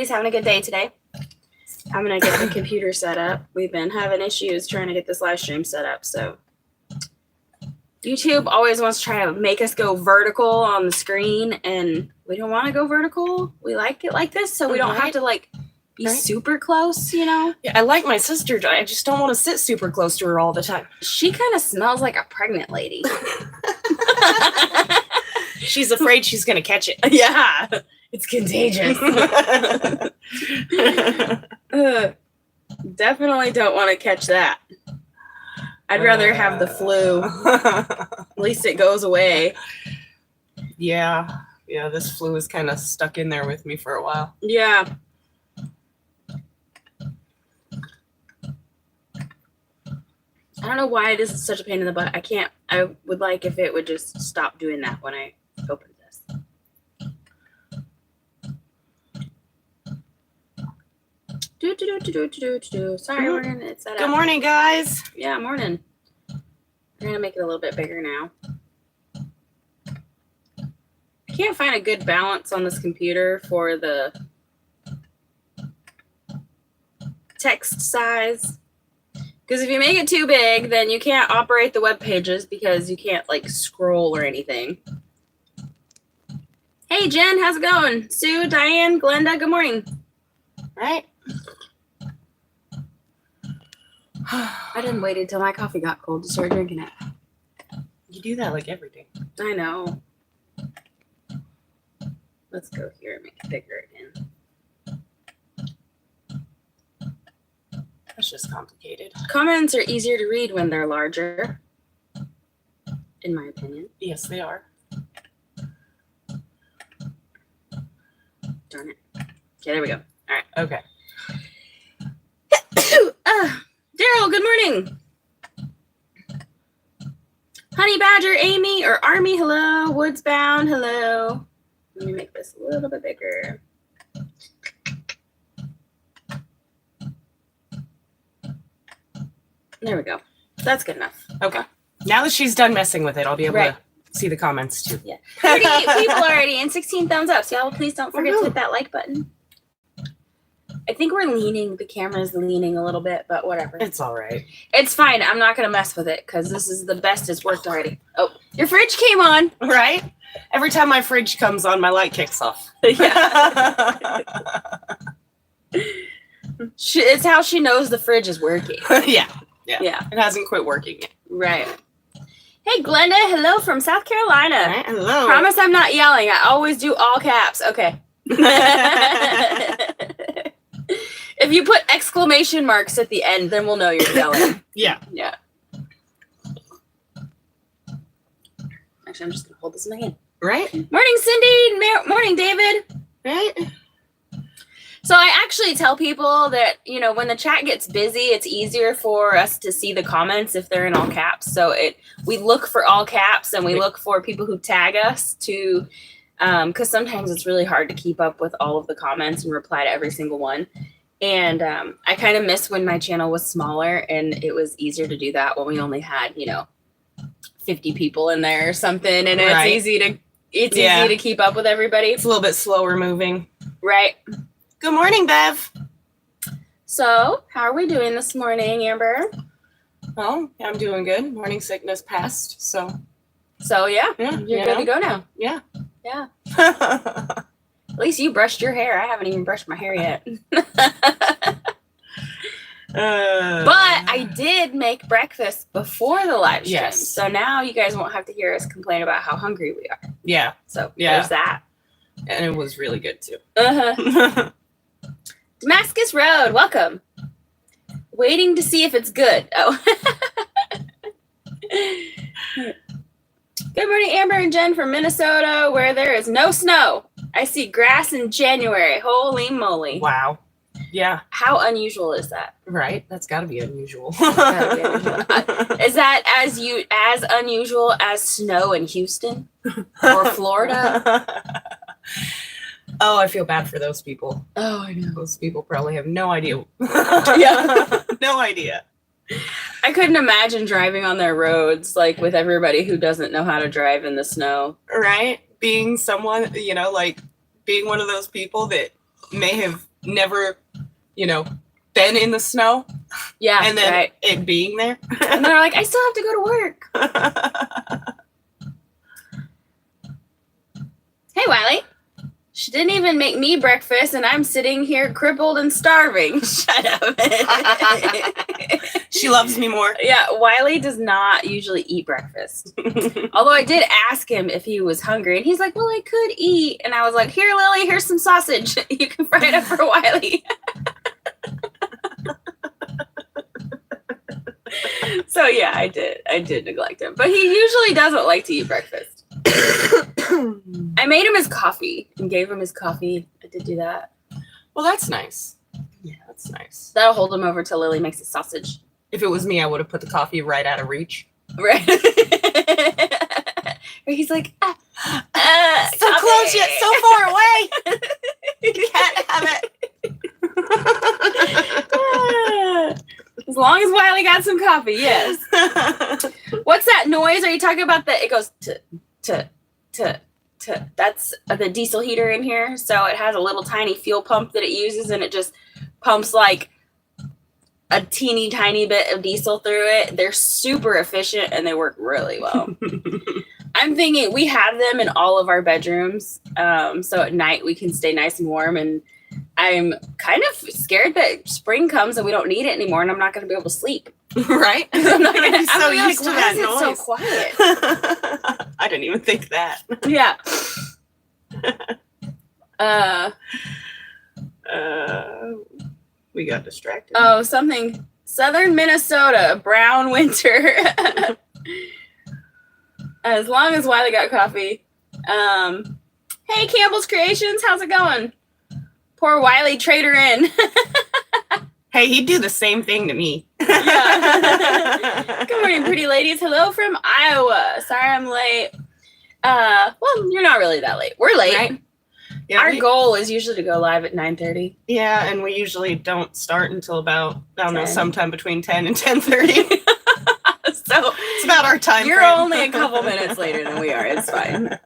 everybody's having a good day today. I'm going to get the computer set up. We've been having issues trying to get this live stream set up, so YouTube always wants to try to make us go vertical on the screen, and we don't want to go vertical. We like it like this, so we don't have to like be super close, you know? Yeah, I like my sister. I just don't want to sit super close to her all the time. She kind of smells like a pregnant lady. She's afraid she's going to catch it. Yeah, it's contagious. Definitely don't want to catch that. I'd rather have the flu. At least it goes away. Yeah, this flu is kind of stuck in there with me for a while. Yeah. I don't know why this is such a pain in the butt. I would like if it would just stop doing that when I open this. Sorry, we're gonna set up. Good morning, guys. Yeah, morning. We're gonna make it a little bit bigger now. I can't find a good balance on this computer for the text size. Because if you make it too big, then you can't operate the web pages because you can't like scroll or anything. Hey Jen, how's it going? Sue, Diane, Glenda, good morning. Right? I didn't wait until my coffee got cold to start drinking it. You do that like every day. I know. Let's go here and make it bigger again. That's just complicated. Comments are easier to read when they're larger, in my opinion. Yes, they are. Darn it. Okay, there we go. All right. Okay. Daryl, good morning. Honey Badger, Amy, or Army, hello. Woodsbound, hello. Let me make this a little bit bigger. There we go. That's good enough. Okay. Now that she's done messing with it, I'll be able to see the comments too. Yeah. 38 people already and 16 thumbs up. So y'all, please don't forget to hit that like button. I think we're leaning. The camera's leaning a little bit, but whatever. It's all right. It's fine. I'm not going to mess with it because this is the best it's worked already. Oh, your fridge came on. Right? Every time my fridge comes on, my light kicks off. Yeah. It's how she knows the fridge is working. Yeah. Yeah. It hasn't quit working yet. Right. Hey, Glenda. Hello from South Carolina. Right, hello. Promise I'm not yelling. I always do all caps. Okay. If you put exclamation marks at the end, then we'll know you're yelling. Yeah. Yeah. Actually, I'm just going to hold this in my hand. Right? Morning, Cindy. Morning, David. Right? So I actually tell people that, when the chat gets busy, it's easier for us to see the comments if they're in all caps. So we look for all caps and we look for people who tag us to, because sometimes it's really hard to keep up with all of the comments and reply to every single one. And I kind of miss when my channel was smaller and it was easier to do that when we only had, 50 people in there or something. And it's easy to keep up with everybody. It's a little bit slower moving. Right. Good morning, Bev. So, how are we doing this morning, Amber? Well, I'm doing good. Morning sickness passed, so yeah, you're good to go now. Yeah. Yeah. At least you brushed your hair. I haven't even brushed my hair yet. But I did make breakfast before the live stream. Yes. So now you guys won't have to hear us complain about how hungry we are. Yeah. So there's that. And it was really good too. Damascus Road, welcome. Waiting to see if it's good. Oh. Good morning, Amber and Jen from Minnesota, where there is no snow. I see grass in January. Holy moly. Wow. Yeah. How unusual is that? Right? That's got to be unusual. Is that as unusual as snow in Houston or Florida? Oh, I feel bad for those people. Oh, I know. Those people probably have no idea. Yeah. No idea. I couldn't imagine driving on their roads like with everybody who doesn't know how to drive in the snow. Right? Being someone, being one of those people that may have never, been in the snow. Yeah, And then right. it being there. And they're like, I still have to go to work. Hey, Wiley. She didn't even make me breakfast, and I'm sitting here crippled and starving. Shut up. She loves me more. Yeah, Wiley does not usually eat breakfast. Although I did ask him if he was hungry, and he's like, well, I could eat. And I was like, here, Lily, here's some sausage. You can fry it up for Wiley. So, yeah, I did neglect him. But he usually doesn't like to eat breakfast. I made him his coffee and gave him his coffee. I did do that. Well, that's nice. Yeah, that's nice. That'll hold him over till Lily makes his sausage. If it was me, I would have put the coffee right out of reach. Right. He's like, so coffee. close yet so far away. You can't have it. As long as Wiley got some coffee, yes. What's that noise? Are you talking about it goes to. That's the diesel heater in here. So it has a little tiny fuel pump that it uses, and it just pumps like a teeny tiny bit of diesel through it. They're super efficient and they work really well. I'm thinking we have them in all of our bedrooms. So at night we can stay nice and warm, and I'm kind of scared that spring comes and we don't need it anymore, and I'm not going to be able to sleep. Right? I'm not gonna, so used to that noise. noise. So quiet. I didn't even think that. Yeah. We got distracted. Oh, something. Southern Minnesota, brown winter. As long as Wiley got coffee. Hey, Campbell's Creations, how's it going? Poor Wiley, trade her in. Hey, he'd do the same thing to me. Yeah. Good morning, pretty ladies. Hello from Iowa. Sorry I'm late. Well, you're not really that late. We're late. Right? Yeah, Our goal is usually to go live at 9:30. Yeah, and we usually don't start until about, I don't know, 10. sometime between 10 and 10:30. So it's about our time you're frame. only a couple minutes later than we are. It's fine.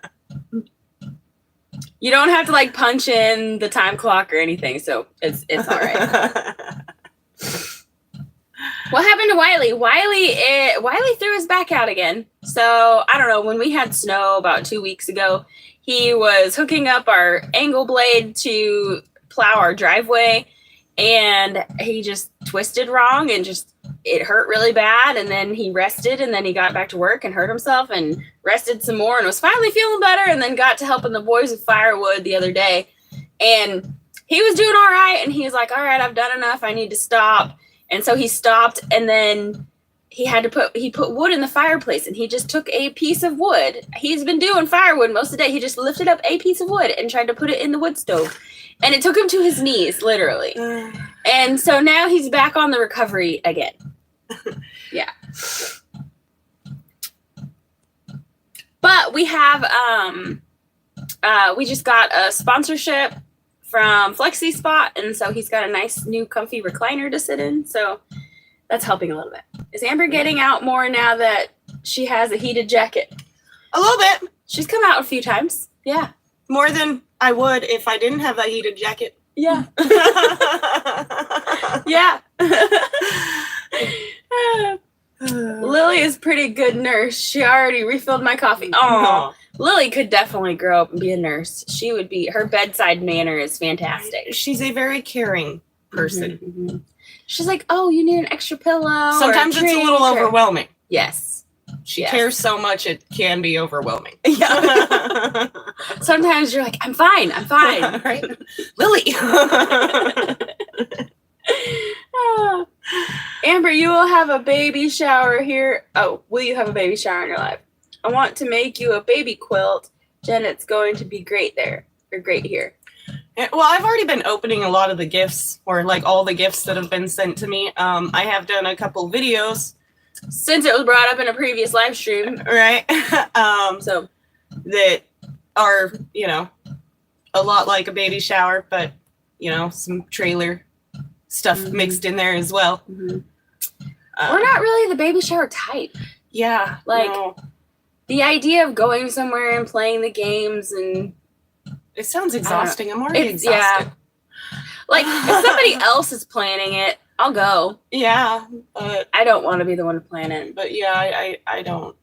You don't have to like punch in the time clock or anything, so it's all right. What happened to Wiley? Wiley threw his back out again. So I don't know. When we had snow about 2 weeks ago, he was hooking up our angle blade to plow our driveway, and he just twisted wrong, and it hurt really bad. And then he rested, and then he got back to work and hurt himself and rested some more and was finally feeling better, and then got to helping the boys with firewood the other day. And he was doing all right, and he was like, all right, I've done enough. I need to stop. And so he stopped, and then he put wood in the fireplace, and he just took a piece of wood. He's been doing firewood most of the day. He just lifted up a piece of wood and tried to put it in the wood stove. And it took him to his knees, literally. And so now he's back on the recovery again. Yeah. But we have, we just got a sponsorship from Flexi Spot, and so he's got a nice new comfy recliner to sit in, so that's helping a little bit. Is Amber getting out more now that she has a heated jacket? A little bit. She's come out a few times. Yeah. More than I would if I didn't have that heated jacket. Yeah. Yeah. Lily is a pretty good nurse. She already refilled my coffee. Oh, Lily could definitely grow up and be a nurse. She would be, her bedside manner is fantastic. She's a very caring person. Mm-hmm, mm-hmm. She's like, oh, you need an extra pillow. Sometimes it's a little overwhelming. Yes. She cares so much it can be overwhelming. Yeah. Sometimes you're like, I'm fine. Right? Lily. Oh. Amber, you will have a baby shower here. Oh, will you have a baby shower in your life? I want to make you a baby quilt. Jen, it's going to be great there. Or great here. Well, I've already been opening a lot of the gifts, or like all the gifts that have been sent to me. I have done a couple videos. Since it was brought up in a previous live stream. Right. So that are, a lot like a baby shower, but, some trailer stuff mixed in there as well. Mm-hmm. We're not really the baby shower type. Yeah. Like, no. The idea of going somewhere and playing the games, and it sounds exhausting. I'm already exhausted. Yeah. Like, if somebody else is planning it, I'll go. Yeah, but I don't want to be the one to plan it. But yeah, I don't.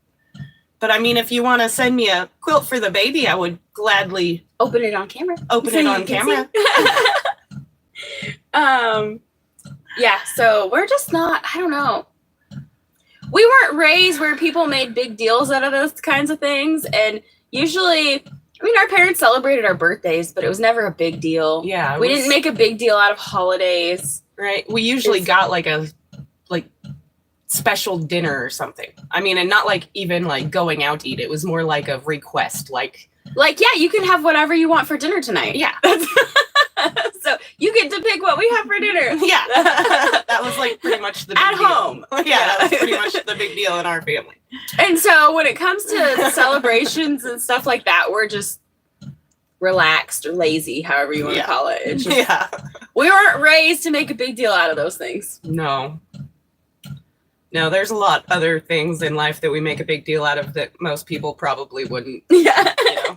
But I mean, if you want to send me a quilt for the baby, I would gladly Open it on camera. open it on camera. Yeah, so we're just not, I don't know. We weren't raised where people made big deals out of those kinds of things. And usually, I mean, our parents celebrated our birthdays, but it was never a big deal. Yeah. We didn't make a big deal out of holidays. Right. We usually got like a special dinner or something. I mean, and not like even like going out to eat. It was more like a request. Like, yeah, you can have whatever you want for dinner tonight. Yeah. So you get to pick what we have for dinner. Yeah. That was like pretty much the big At deal. home. Yeah, that was pretty much the big deal in our family. And so when it comes to celebrations and stuff like that, we're just relaxed or lazy, however you want to call it. It's just, we weren't raised to make a big deal out of those things. No, there's a lot other things in life that we make a big deal out of that most people probably wouldn't. Yeah. You know?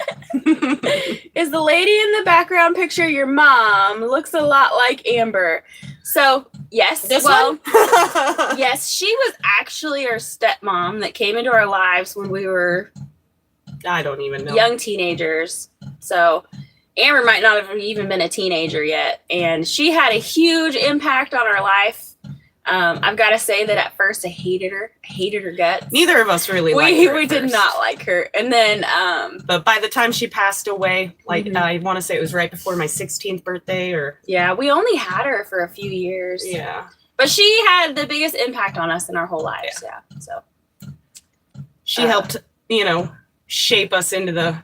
Is the lady in the background picture your mom? Looks a lot like Amber. So, yes. One? Yes, she was actually our stepmom that came into our lives when we were I don't even know. young teenagers. So, Amber might not have even been a teenager yet. And she had a huge impact on our life. I've got to say that at first I hated her guts. Neither of us really liked her. We did not like her. And then, but by the time she passed away, like I want to say it was right before my 16th birthday or. Yeah, we only had her for a few years. Yeah. But she had the biggest impact on us in our whole lives. Yeah. So she helped, shape us into the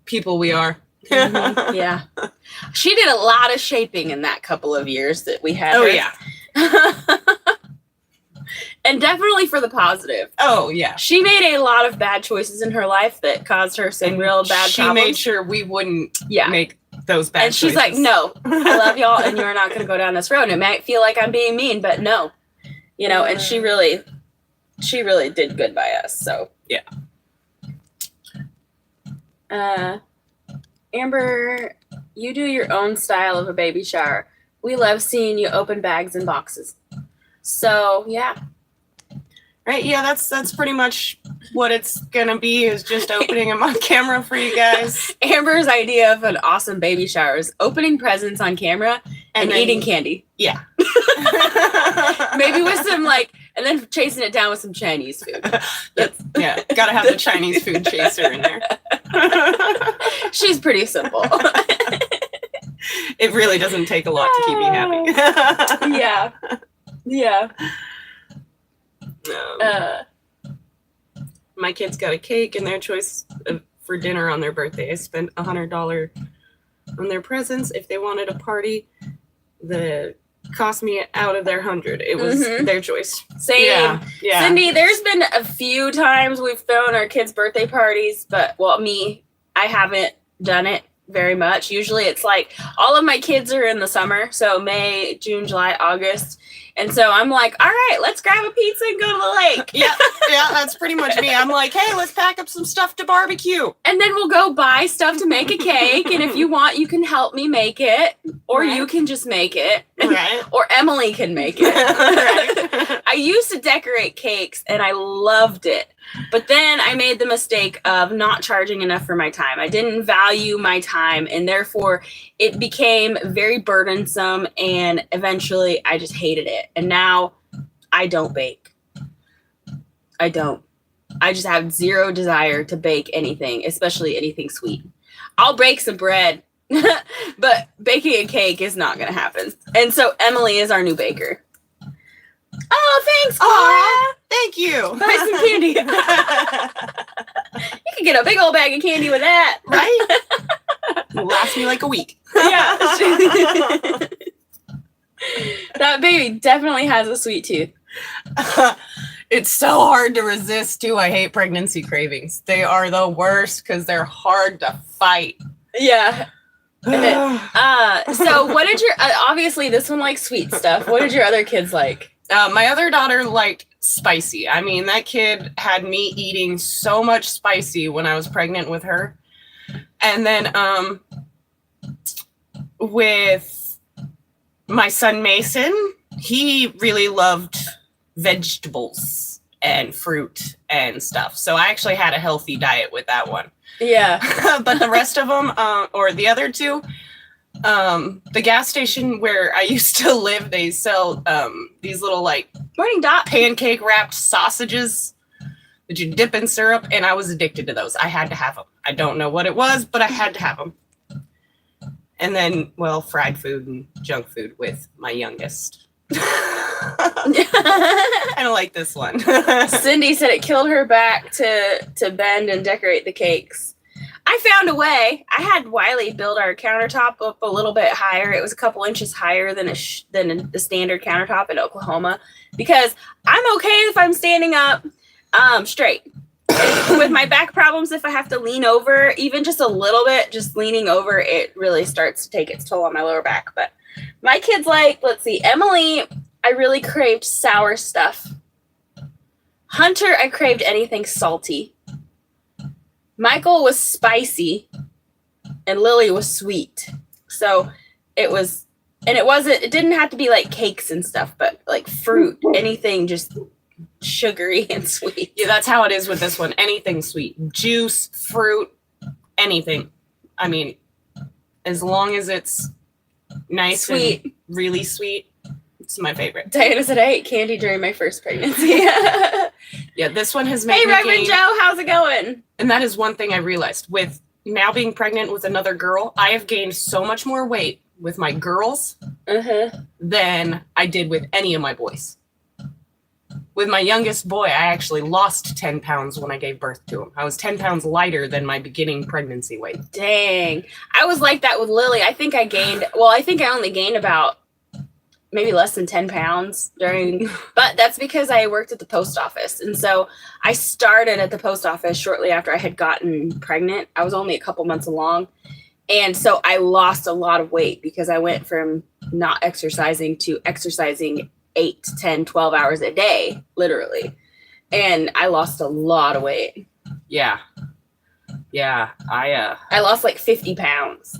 people we are. Yeah. She did a lot of shaping in that couple of years that we had. Oh, her. yeah. And definitely for the positive. Oh, yeah. She made a lot of bad choices in her life that caused her some real bad She problems. made sure we wouldn't make those bad choices. And she's like, no, I love y'all and you're not going to go down this road. And it might feel like I'm being mean, but no. And she really did good by us. So, yeah. Amber, you do your own style of a baby shower. We love seeing you open bags and boxes. So, yeah. Right, yeah, that's pretty much what it's gonna be, is just opening them on camera for you guys. Amber's idea of an awesome baby shower is opening presents on camera and then, eating candy. Yeah. Maybe with some and then chasing it down with some Chinese food. Yeah, gotta have the Chinese food chaser in there. She's pretty simple. It really doesn't take a lot to keep me happy. Yeah. Yeah. My kids got a cake and their choice for dinner on their birthday. I spent $100 on their presents. If they wanted a party, the cost me out of their 100. It was their choice. Same. Yeah. Cindy, there's been a few times we've thrown our kids' birthday parties, but I haven't done it very much. Usually it's like all of my kids are in the summer, so May, June, July, August. And so I'm like, all right, let's grab a pizza and go to the lake. Yeah, that's pretty much me. I'm like, hey, let's pack up some stuff to barbecue. And then we'll go buy stuff to make a cake. And if you want, you can help me make it. Or you can just make it. Right. Or Emily can make it. Right. I used to decorate cakes and I loved it. But then I made the mistake of not charging enough for my time. I didn't value my time, and therefore it became very burdensome, and eventually I just hated it. And now I don't bake. I don't. I just have zero desire to bake anything, especially anything sweet. I'll bake some bread, but baking a cake is not going to happen. And so Emily is our new baker. Oh, thanks, Clara. Thank you. Buy some candy. You can get a big old bag of candy with that. Right? It'll last me like a week. Yeah. That baby definitely has a sweet tooth. It's so hard to resist, too. I hate pregnancy cravings. They are the worst because they're hard to fight. Yeah. So what did your, obviously this one likes sweet stuff. What did your other kids like? My other daughter liked spicy. I mean, that kid had me eating so much spicy when I was pregnant with her. And then with My son Mason, he really loved vegetables and fruit and stuff. So I actually had a healthy diet with that one. Yeah. But the rest of them, or the other two, the gas station where I used to live, they sell these little like Morning, Dot. pancake wrapped sausages that you dip in syrup, and I was addicted to those. I had to have them. I don't know what it was, but I had to have them. And then, well, fried food and junk food with my youngest. I don't like this one. Cindy said it killed her back to bend and decorate the cakes. I found a way. I had Wiley build our countertop up a little bit higher. It was a couple inches higher than than the standard countertop in Oklahoma, because I'm okay if I'm standing up straight. With my back problems, if I have to lean over, even just a little bit, just leaning over, it really starts to take its toll on my lower back. But my kids let's see, Emily, I really craved sour stuff. Hunter, I craved anything salty. Michael was spicy, and Lily was sweet. So it didn't have to be like cakes and stuff, but like fruit, anything just sugary and sweet. Yeah, that's how it is with this one. Anything sweet. Juice, fruit, anything. I mean, as long as it's nice Sweet. and really sweet, it's my favorite. Diana said I ate candy during my first pregnancy. Yeah, this one has made Hey, me Reverend gain, Joe, how's it going? and that is one thing I realized. With now being pregnant with another girl, I have gained so much more weight with my girls than I did with any of my boys. With my youngest boy, I actually lost 10 pounds when I gave birth to him. I was 10 pounds lighter than my beginning pregnancy weight. Dang. I was like that with Lily. I think I only gained about maybe less than 10 pounds but that's because I worked at the post office. And so I started at the post office shortly after I had gotten pregnant. I was only a couple months along. And so I lost a lot of weight because I went from not exercising to exercising 8 to 10, 12 hours a day, literally. And I lost a lot of weight. Yeah. I lost like 50 pounds.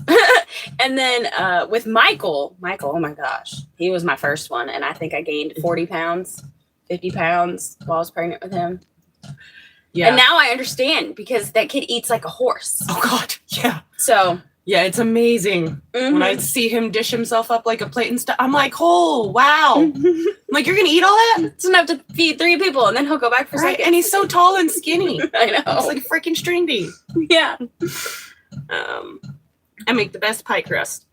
And then with Michael, oh my gosh, he was my first one. And I think I gained 40 pounds, 50 pounds while I was pregnant with him. Yeah. And now I understand because that kid eats like a horse. Oh God. Yeah. So. Yeah, it's amazing. When I see him dish himself up like a plate and stuff, I'm like, oh, wow. I'm like, you're going to eat all that? It's enough to feed 3 people, and then he'll go back for seconds. And he's so tall and skinny. I know. It's like a freaking string bean. Yeah. I make the best pie crust.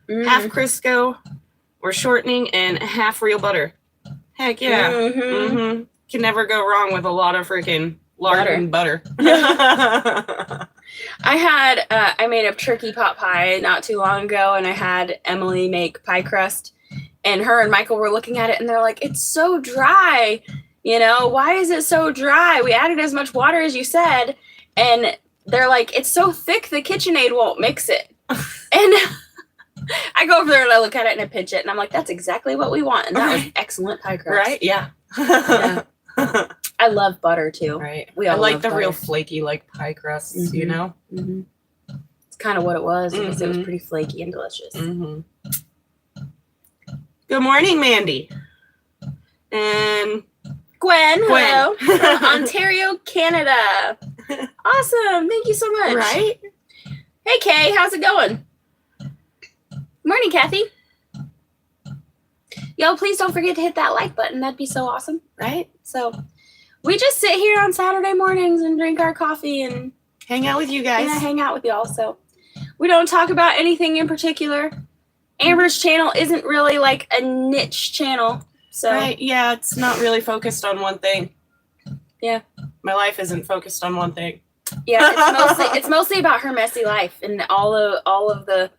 Half Crisco or shortening and half real butter. Heck yeah. Can never go wrong with a lot of freaking lard and butter. I made a turkey pot pie not too long ago, and I had Emily make pie crust, and her and Michael were looking at it, and they're like, it's so dry. You know, why is it so dry? We added as much water as you said. And they're like, it's so thick, the KitchenAid won't mix it. And I go over there and I look at it and I pinch it, and I'm like, that's exactly what we want. And that was excellent pie crust. Right? Yeah. I love butter too. Right. We all I like love the butter. real flaky like pie crusts, you know? It's kind of what it was. Because it was pretty flaky and delicious. Good morning, Mandy. And Gwen. Hello. From Ontario, Canada. Awesome. Thank you so much. Right? Hey, Kay. How's it going? Morning, Kathy. Yo, please don't forget to hit that like button. That'd be so awesome. Right? So we just sit here on Saturday mornings and drink our coffee and hang out with you guys. Yeah, hang out with y'all. So we don't talk about anything in particular. Amber's channel isn't really like a niche channel. So right. Yeah, it's not really focused on one thing. Yeah. My life isn't focused on one thing. Yeah, it's mostly about her messy life and all of the,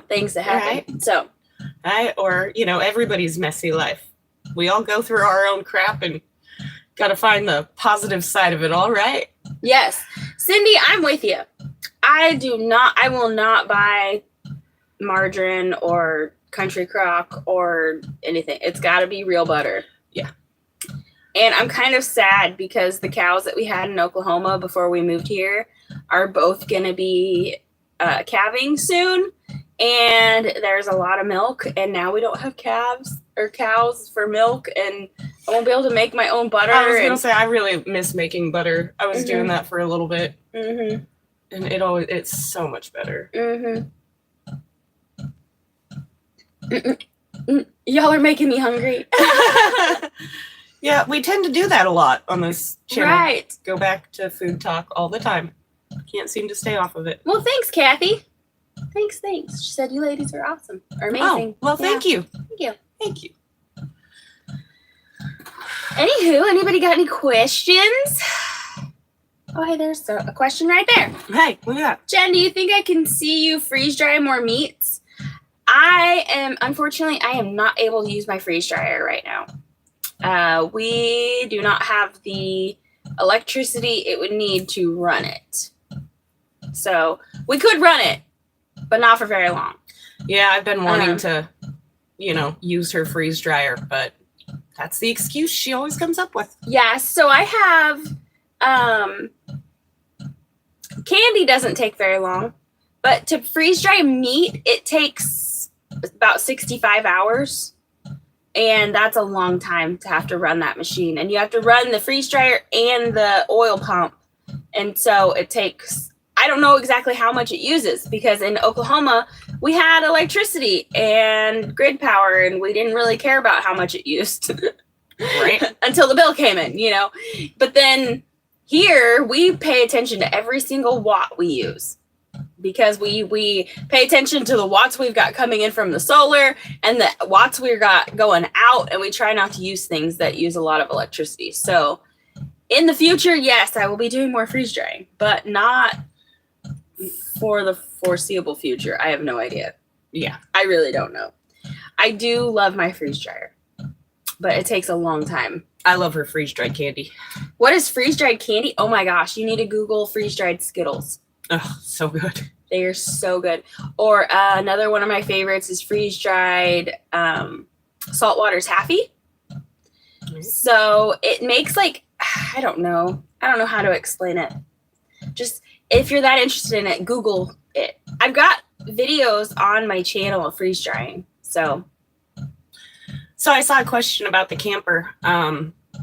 things that happen. Right. So or everybody's messy life. We all go through our own crap and got to find the positive side of it all, right? Yes. Cindy, I'm with you. I will not buy margarine or country crock or anything. It's got to be real butter. Yeah. And I'm kind of sad because the cows that we had in Oklahoma before we moved here are both going to be calving soon. and there's a lot of milk, and now we don't have calves or cows for milk, and I won't be able to make my own butter. I was going to say, I really miss making butter. I was doing that for a little bit. Mm-hmm. And it's so much better. Mm-hmm. Y'all are making me hungry. Yeah, we tend to do that a lot on this channel. Right. Go back to food talk all the time. Can't seem to stay off of it. Well, thanks, Kathy. Thanks. She said you ladies are awesome. Or amazing. Oh, well, thank you. Thank you. Thank you. Anywho, anybody got any questions? Oh, hey, there's a question right there. Hey, look at that. Jen, do you think I can see you freeze dry more meats? Unfortunately, I am not able to use my freeze dryer right now. We do not have the electricity it would need to run it. So we could run it, but not for very long. Yeah, I've been wanting to, use her freeze dryer, but that's the excuse she always comes up with. Yeah, so I have, candy doesn't take very long, but to freeze dry meat, it takes about 65 hours. And that's a long time to have to run that machine. And you have to run the freeze dryer and the oil pump. And so it takes, I don't know exactly how much it uses, because in Oklahoma, we had electricity and grid power, and we didn't really care about how much it used. Right. Until the bill came in, But then here, we pay attention to every single watt we use, because we pay attention to the watts we've got coming in from the solar and the watts we've got going out, and we try not to use things that use a lot of electricity. So in the future, yes, I will be doing more freeze drying, but not for the foreseeable future. I have no idea. Yeah. I really don't know. I do love my freeze dryer, but it takes a long time. I love her freeze-dried candy. What is freeze-dried candy? Oh my gosh, you need to Google freeze-dried Skittles. Oh, so good. They are so good. Or another one of my favorites is freeze-dried saltwater taffy. Mm-hmm. So it makes I don't know how to explain it. Just if you're that interested in it, Google it. I've got videos on my channel of freeze drying. So I saw a question about the camper.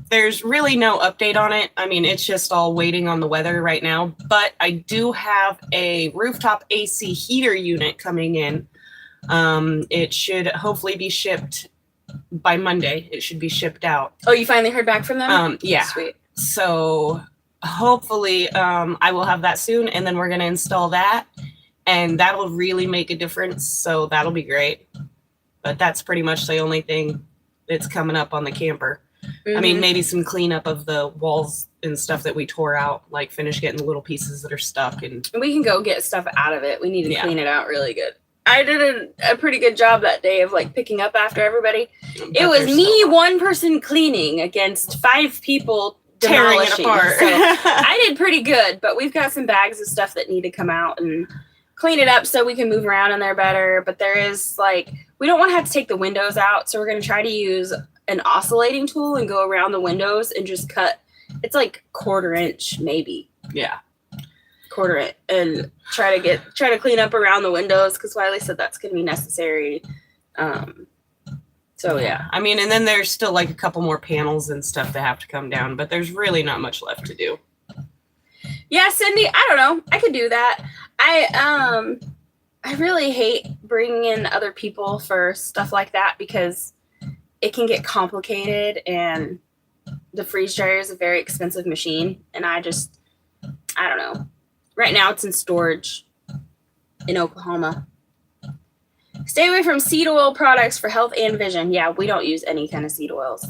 There's really no update on it. I mean, it's just all waiting on the weather right now. But I do have a rooftop AC heater unit coming in. It should hopefully be shipped by Monday. It should be shipped out. Oh, you finally heard back from them? Yeah. Sweet. So hopefully I will have that soon. And then we're going to install that. And that'll really make a difference. So that'll be great. But that's pretty much the only thing that's coming up on the camper. Mm-hmm. I mean, maybe some cleanup of the walls and stuff that we tore out, finish getting the little pieces that are stuck. And we can go get stuff out of it. We need to clean it out really good. I did a pretty good job that day of picking up after everybody. It was me, one person cleaning against 5 people tearing it apart. So I did pretty good, but we've got some bags of stuff that need to come out and clean it up so we can move around in there better. But there is we don't want to have to take the windows out, so we're going to try to use an oscillating tool and go around the windows and just cut. It's 1/4 inch maybe. Yeah. 1/4 inch, and try to clean up around the windows, because Wiley said that's going to be necessary. So yeah. I mean, and then there's still a couple more panels and stuff that have to come down, but there's really not much left to do. Yeah, Cindy, I don't know. I could do that. I really hate bringing in other people for stuff like that, because it can get complicated, and the freeze dryer is a very expensive machine, and I don't know. Right now it's in storage in Oklahoma. Stay away from seed oil products for health and vision. Yeah, we don't use any kind of seed oils.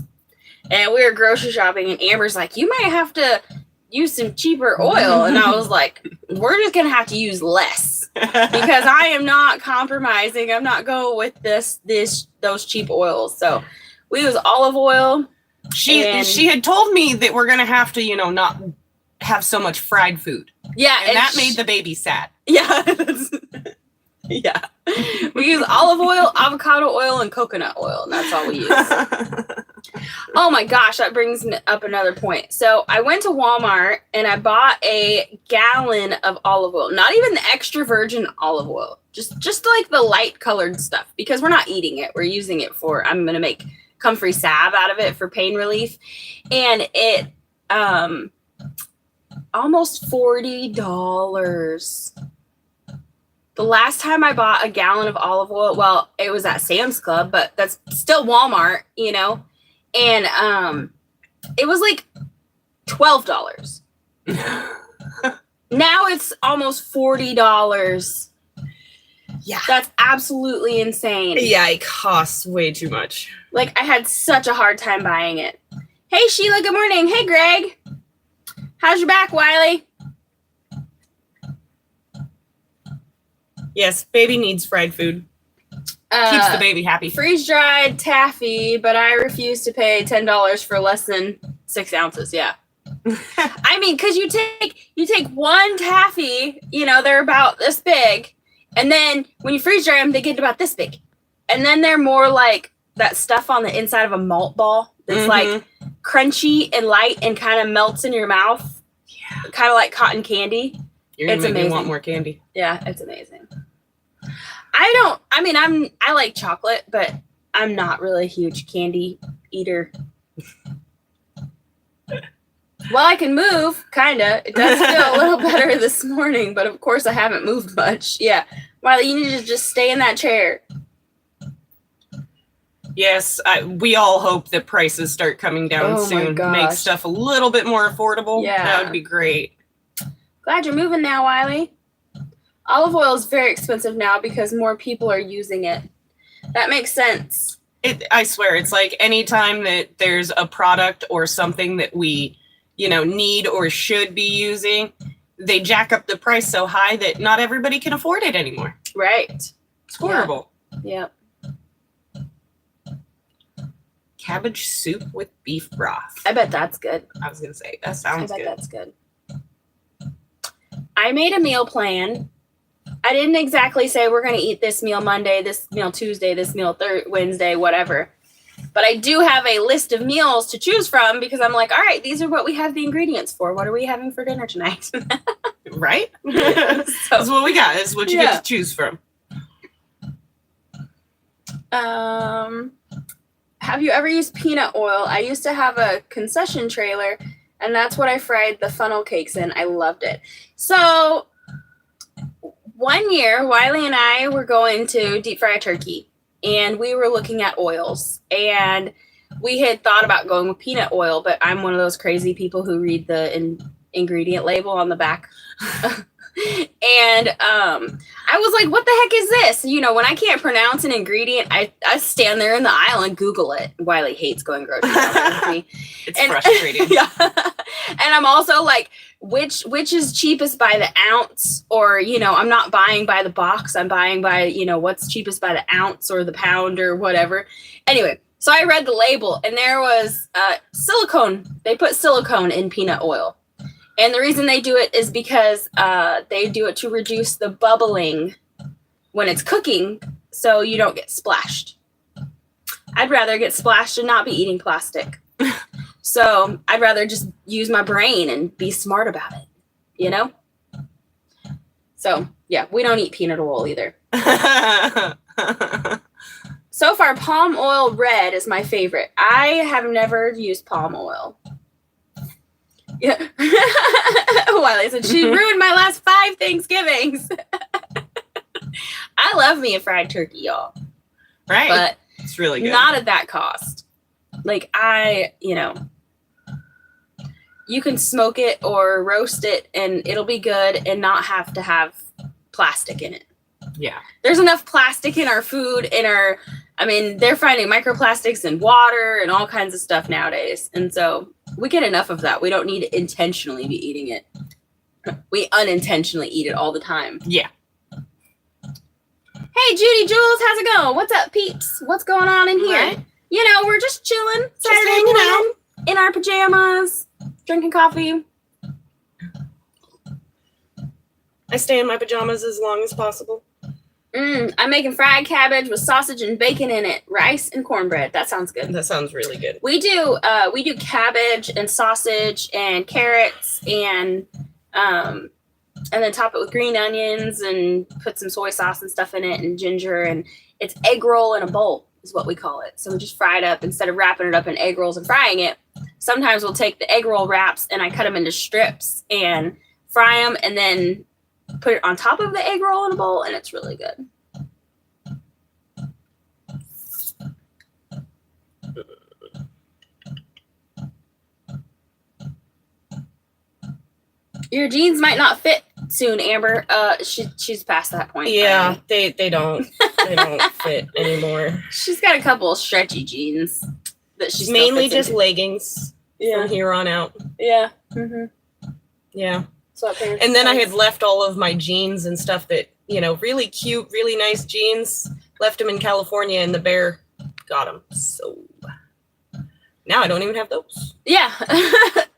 And we were grocery shopping, and Amber's like, you might have to use some cheaper oil. And I was like, we're just going to have to use less, because I am not compromising. I'm not going with those cheap oils. So we use olive oil. She had told me that we're going to have to, not have so much fried food. Yeah. And that made the baby sad. Yeah. Yeah. We use olive oil, avocado oil, and coconut oil, and that's all we use. Oh my gosh, that brings up another point. So I went to Walmart and I bought a gallon of olive oil. Not even the extra virgin olive oil. Just like the light colored stuff. Because we're not eating it. We're using it for, I'm going to make comfrey salve out of it for pain relief. And it, almost $40. The last time I bought a gallon of olive oil, well, it was at Sam's Club, but that's still Walmart, you know? And it was like $12. Now it's almost $40. Yeah. That's absolutely insane. Yeah, it costs way too much. Like, I had such a hard time buying it. Hey, Sheila, good morning. Hey, Greg. How's your back, Wiley? Yes, baby needs fried food. Keeps the baby happy. Freeze-dried taffy, but I refuse to pay $10 for less than 6 ounces. Yeah. I mean, because you take one taffy, you know, they're about this big, and then when you freeze-dry them, they get about this big. And then they're more like that stuff on the inside of a malt ball that's like crunchy and light and kind of melts in your mouth. Yeah. Kind of like cotton candy. You're gonna make me want more candy. Yeah, it's amazing. I like chocolate, but I'm not really a huge candy eater. Well, I can move, kinda. It does feel a little better this morning, but of course I haven't moved much. Yeah. Wiley, you need to just stay in that chair. Yes, we all hope that prices start coming down soon. Make stuff a little bit more affordable. Yeah. That would be great. Glad you're moving now, Wiley. Olive oil is very expensive now because more people are using it. That makes sense. I swear, it's like anytime that there's a product or something that we, need or should be using, they jack up the price so high that not everybody can afford it anymore. Right. It's horrible. Yeah. Cabbage soup with beef broth. I bet that's good. I was going to say, that sounds good. I bet that's good. I made a meal plan. I didn't exactly say we're going to eat this meal Monday, this meal Tuesday, this meal Wednesday, whatever. But I do have a list of meals to choose from because I'm like, all right, these are what we have the ingredients for. What are we having for dinner tonight? Right? That's what we got. That's what you get to choose from. Have you ever used peanut oil? I used to have a concession trailer, and that's what I fried the funnel cakes in. I loved it. So one year, Wiley and I were going to deep fry a turkey, and we were looking at oils, and we had thought about going with peanut oil, but I'm one of those crazy people who read the ingredient label on the back. And I was like, what the heck is this? When I can't pronounce an ingredient, I stand there in the aisle and Google it. Wiley hates going grocery shopping with me. It's frustrating. Yeah. And I'm also like, which is cheapest by the ounce? Or, I'm not buying by the box. I'm buying by, what's cheapest by the ounce or the pound or whatever. Anyway, so I read the label and there was silicone. They put silicone in peanut oil. And the reason they do it is because they do it to reduce the bubbling when it's cooking so you don't get splashed. I'd rather get splashed and not be eating plastic. So I'd rather just use my brain and be smart about it, So, yeah, we don't eat peanut oil either. So far, palm oil red is my favorite. I have never used palm oil. Yeah. Wiley said she ruined my last 5 Thanksgivings. I love me a fried turkey, y'all. Right. But it's really good. Not at that cost. Like you can smoke it or roast it and it'll be good and not have to have plastic in it. Yeah. There's enough plastic in our food, they're finding microplastics in water and all kinds of stuff nowadays. And so we get enough of that. We don't need to intentionally be eating it. We unintentionally eat it all the time. Yeah. Hey, Judy Jules, how's it going? What's up, peeps? What's going on in here? Right. We're just chilling. Saturday morning in our pajamas, drinking coffee. I stay in my pajamas as long as possible. I'm making fried cabbage with sausage and bacon in it, rice and cornbread. That sounds good. That sounds really good. We do cabbage and sausage and carrots and then top it with green onions and put some soy sauce and stuff in it and ginger, and it's egg roll in a bowl is what we call it. So we just fry it up instead of wrapping it up in egg rolls and frying it. Sometimes we'll take the egg roll wraps and I cut them into strips and fry them and then put it on top of the egg roll in a bowl, and it's really good. Your jeans might not fit soon, Amber. She's past that point. Yeah, they don't fit anymore. She's got a couple of stretchy jeans that she's mainly just leggings from here on out. Yeah. Yeah. Sweatpants. And then I had left all of my jeans and stuff that, really cute, really nice jeans. Left them in California, and the bear got them. So now I don't even have those. Yeah.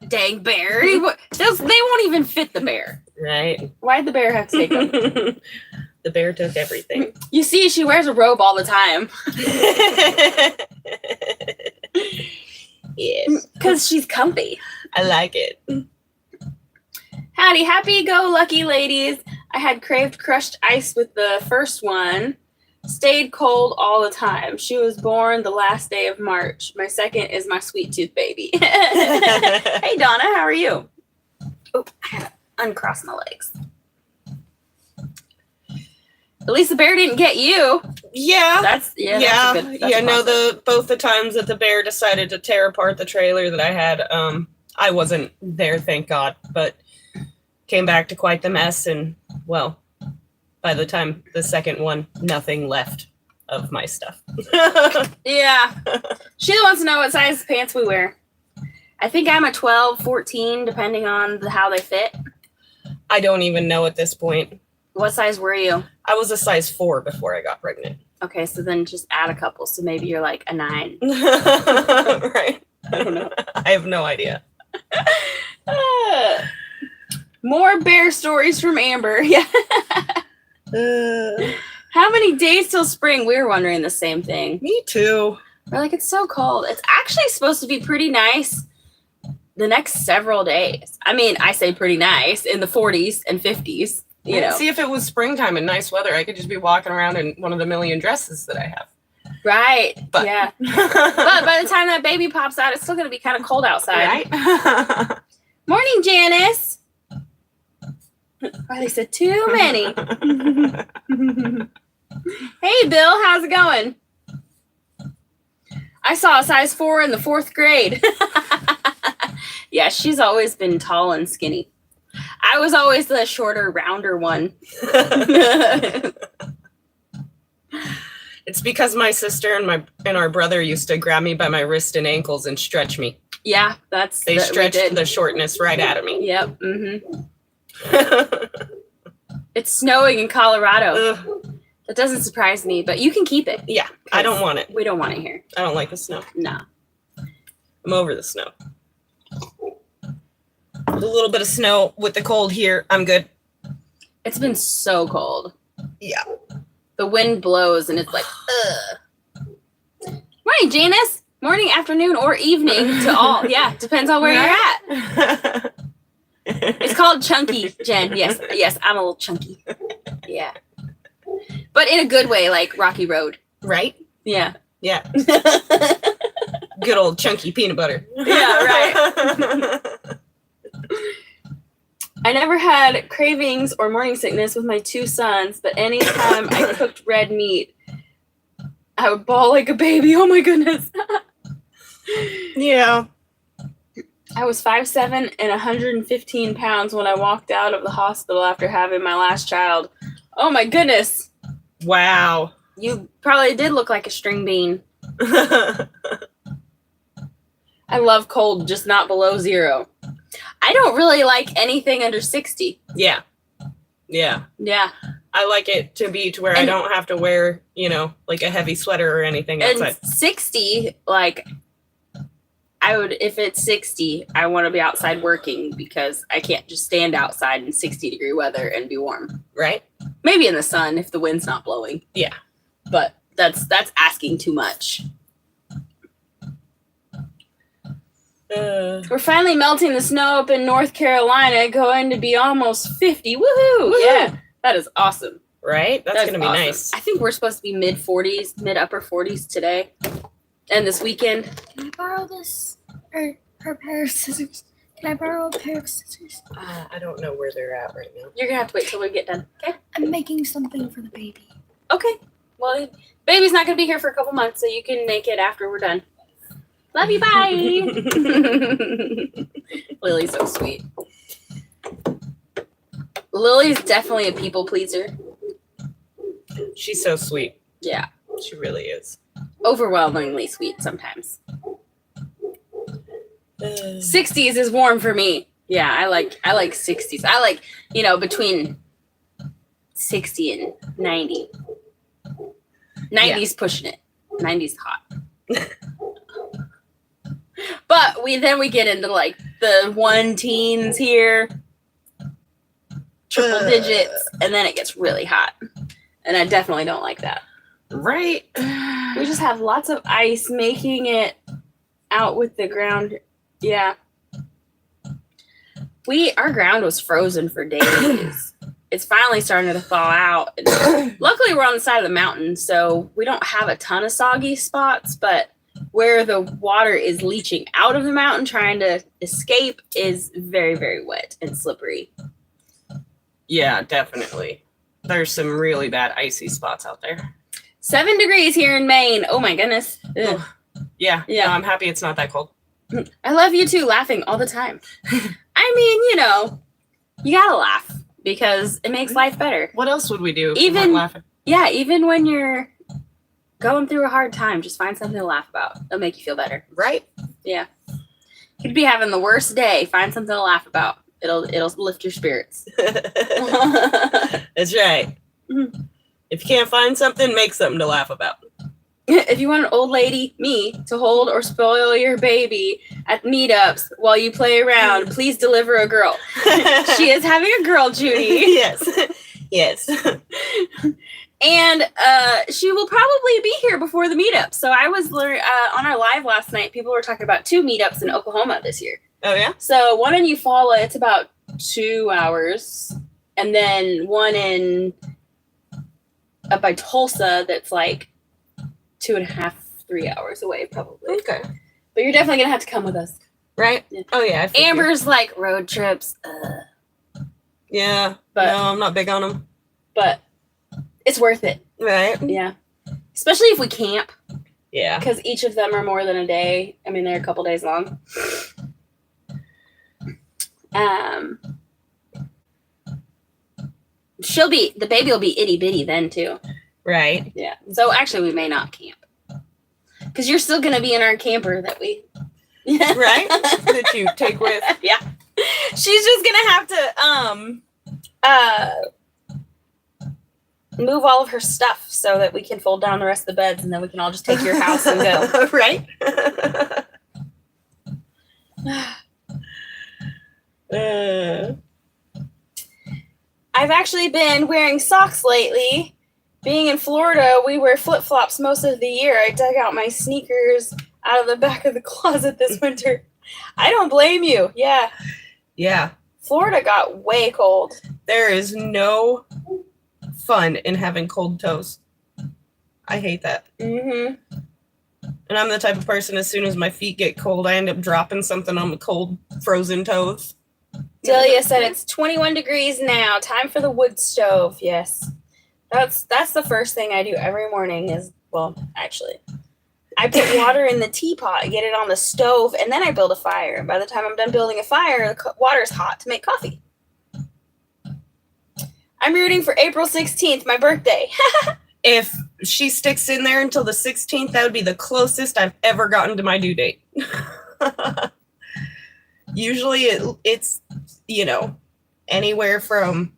Dang bear. They won't even fit the bear. Right. Why'd the bear have to take them? The bear took everything. You see, she wears a robe all the time. Yes. Because she's comfy. I like it. Howdy, happy-go-lucky ladies. I had craved crushed ice with the first one. Stayed cold all the time. She was born the last day of March. My second is my sweet tooth baby. Hey, Donna, how are you? Oh, I had to uncross my legs. At least the bear didn't get you. Yeah. That's both the times that the bear decided to tear apart the trailer that I had, I wasn't there, thank God, but came back to quite the mess, and well, by the time the second one, nothing left of my stuff. Yeah. Sheila wants to know what size pants we wear. I think I'm a 12, 14, depending on how they fit. I don't even know at this point. What size were you? I was a size 4 before I got pregnant. Okay, so then just add a couple. So maybe you're like a 9. Right. I don't know. I have no idea. More bear stories from Amber. Yeah. How many days till spring? We were wondering the same thing. Me too. We're like, it's so cold. It's actually supposed to be pretty nice the next several days. I mean, I say pretty nice in the 40s and 50s. You know. See, if it was springtime and nice weather, I could just be walking around in one of the million dresses that I have. Right. But. Yeah. But by the time that baby pops out, it's still going to be kind of cold outside. Right. Morning, Janice. Oh, they said too many. Hey, Bill, how's it going? I saw a size 4 in the 4th grade. Yeah, she's always been tall and skinny. I was always the shorter, rounder one. It's because my sister and our brother used to grab me by my wrist and ankles and stretch me. Yeah, they stretched the shortness right out of me. Yep. Mm-hmm. It's snowing in Colorado. That doesn't surprise me, but you can keep it. Yeah, I don't want it. We don't want it here. I don't like the snow. No. I'm over the snow. A little bit of snow with the cold here, I'm good. It's been so cold. Yeah. The wind blows and it's like, ugh. Morning, Janice. Morning, afternoon, or evening to all. Yeah, depends on where you're at. It's called chunky, Jen. Yes, I'm a little chunky. Yeah. But in a good way, like Rocky Road. Right? Yeah. Yeah. Good old chunky peanut butter. Yeah, right. I never had cravings or morning sickness with my 2 sons, but anytime I cooked red meat, I would bawl like a baby. Oh my goodness. Yeah. I was 5'7" and 115 pounds when I walked out of the hospital after having my last child. Oh my goodness. Wow. You probably did look like a string bean. I love cold, just not below 0. I don't really like anything under 60. Yeah. Yeah. Yeah. I like it to be to where I don't have to wear, like a heavy sweater or anything outside. And 60, like, I if it's 60, I want to be outside working because I can't just stand outside in 60-degree weather and be warm. Right? Maybe in the sun if the wind's not blowing. Yeah. But that's asking too much. We're finally melting the snow up in North Carolina, going to be almost 50. Woohoo! Yeah, that is awesome. Right? That's going to be awesome. nice. I think we're supposed to be mid-40s, mid-upper 40s today. And this weekend. Can I borrow this? Or her pair of scissors? Can I borrow a pair of scissors? I don't know where they're at right now. You're going to have to wait till we get done. Okay? I'm making something for the baby. Okay. Well, baby's not going to be here for a couple months, so you can make it after we're done. Love you, bye. Lily's so sweet. Lily's definitely a people pleaser. She's so sweet. Yeah. She really is. Overwhelmingly sweet sometimes. 60s is warm for me. Yeah, I like 60s. I like, between 60 and 90. 90s pushing it. 90s hot. But we get into like the one teens here, triple digits, and then it gets really hot. And I definitely don't like that. Right? We just have lots of ice making it out with the ground. Yeah. Our ground was frozen for days. It's finally starting to thaw out. Luckily, we're on the side of the mountain, so we don't have a ton of soggy spots, but where the water is leaching out of the mountain trying to escape is very, very wet and slippery. Yeah, definitely. There's some really bad icy spots out there. 7 degrees here in Maine. Oh my goodness. Ugh. Yeah. No, I'm happy it's not that cold. I love you too, laughing all the time. I mean, you gotta laugh because it makes life better. What else would we do if Even- we weren't laughing? Yeah, even when you're going through a hard time, just find something to laugh about. It'll make you feel better. Right? Yeah. You could be having the worst day. Find something to laugh about. It'll lift your spirits. That's right. Mhm. If you can't find something, make something to laugh about. If you want an old lady, me, to hold or spoil your baby at meetups while you play around, please deliver a girl. She is having a girl, Judy. Yes. Yes. And she will probably be here before the meetup. So I was on our live last night. People were talking about 2 meetups in Oklahoma this year. Oh, yeah? So one in Eufaula, it's about 2 hours. And then one up by Tulsa that's like 2.5, 3 hours away probably. Okay. But you're definitely going to have to come with us. Right? Yeah. Oh, yeah. I figured. Amber's like road trips. Yeah. But- no, I'm not big on them. But it's worth it. Right? Yeah. Especially if we camp. Yeah. Because each of them are more than a day. I mean, they're a couple days long. The baby will be itty bitty then too. Right. Yeah. So actually, we may not camp because you're still gonna be in our camper that we. Right. That you take with. Yeah. She's just gonna have to move all of her stuff so that we can fold down the rest of the beds and then we can all just take your house and go. Right. I've actually been wearing socks lately. Being in Florida, we wear flip-flops most of the year. I dug out my sneakers out of the back of the closet this winter. I don't blame you. Yeah. Yeah. Florida got way cold. There is no fun in having cold toes. I hate that. Mm-hmm. And I'm the type of person, as soon as my feet get cold, I end up dropping something on the cold, frozen toes. Delia said it's 21 degrees now. Time for the wood stove. Yes. That's the first thing I do every morning is, well, actually, I put water in the teapot, get it on the stove, and then I build a fire. And by the time I'm done building a fire, the water's hot to make coffee. I'm rooting for April 16th, my birthday. If she sticks in there until the 16th, that would be the closest I've ever gotten to my due date. Usually it's, anywhere from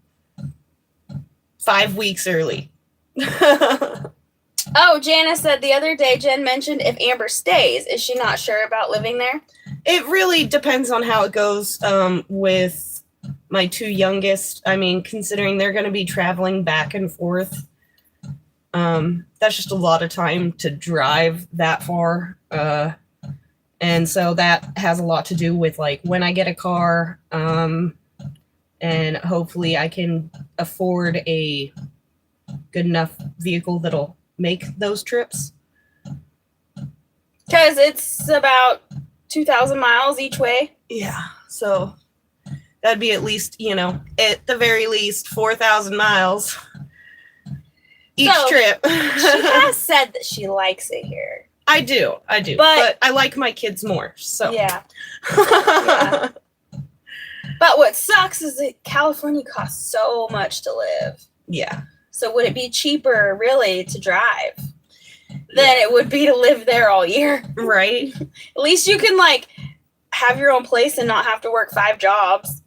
5 weeks early. Oh, Janice said the other day, Jen mentioned if Amber stays. Is she not sure about living there? It really depends on how it goes with my two youngest. I mean, considering they're going to be traveling back and forth, that's just a lot of time to drive that far. And so that has a lot to do with like when I get a car, and hopefully I can afford a good enough vehicle that'll make those trips. Because it's about 2,000 miles each way. Yeah. So that'd be at least, at the very least 4,000 miles each trip. She has said that she likes it here. I do. But I like my kids more. So yeah. Yeah. But what sucks is that California costs so much to live. Yeah. So would it be cheaper, really, to drive than it would be to live there all year? Right. At least you can, like, have your own place and not have to work 5 jobs.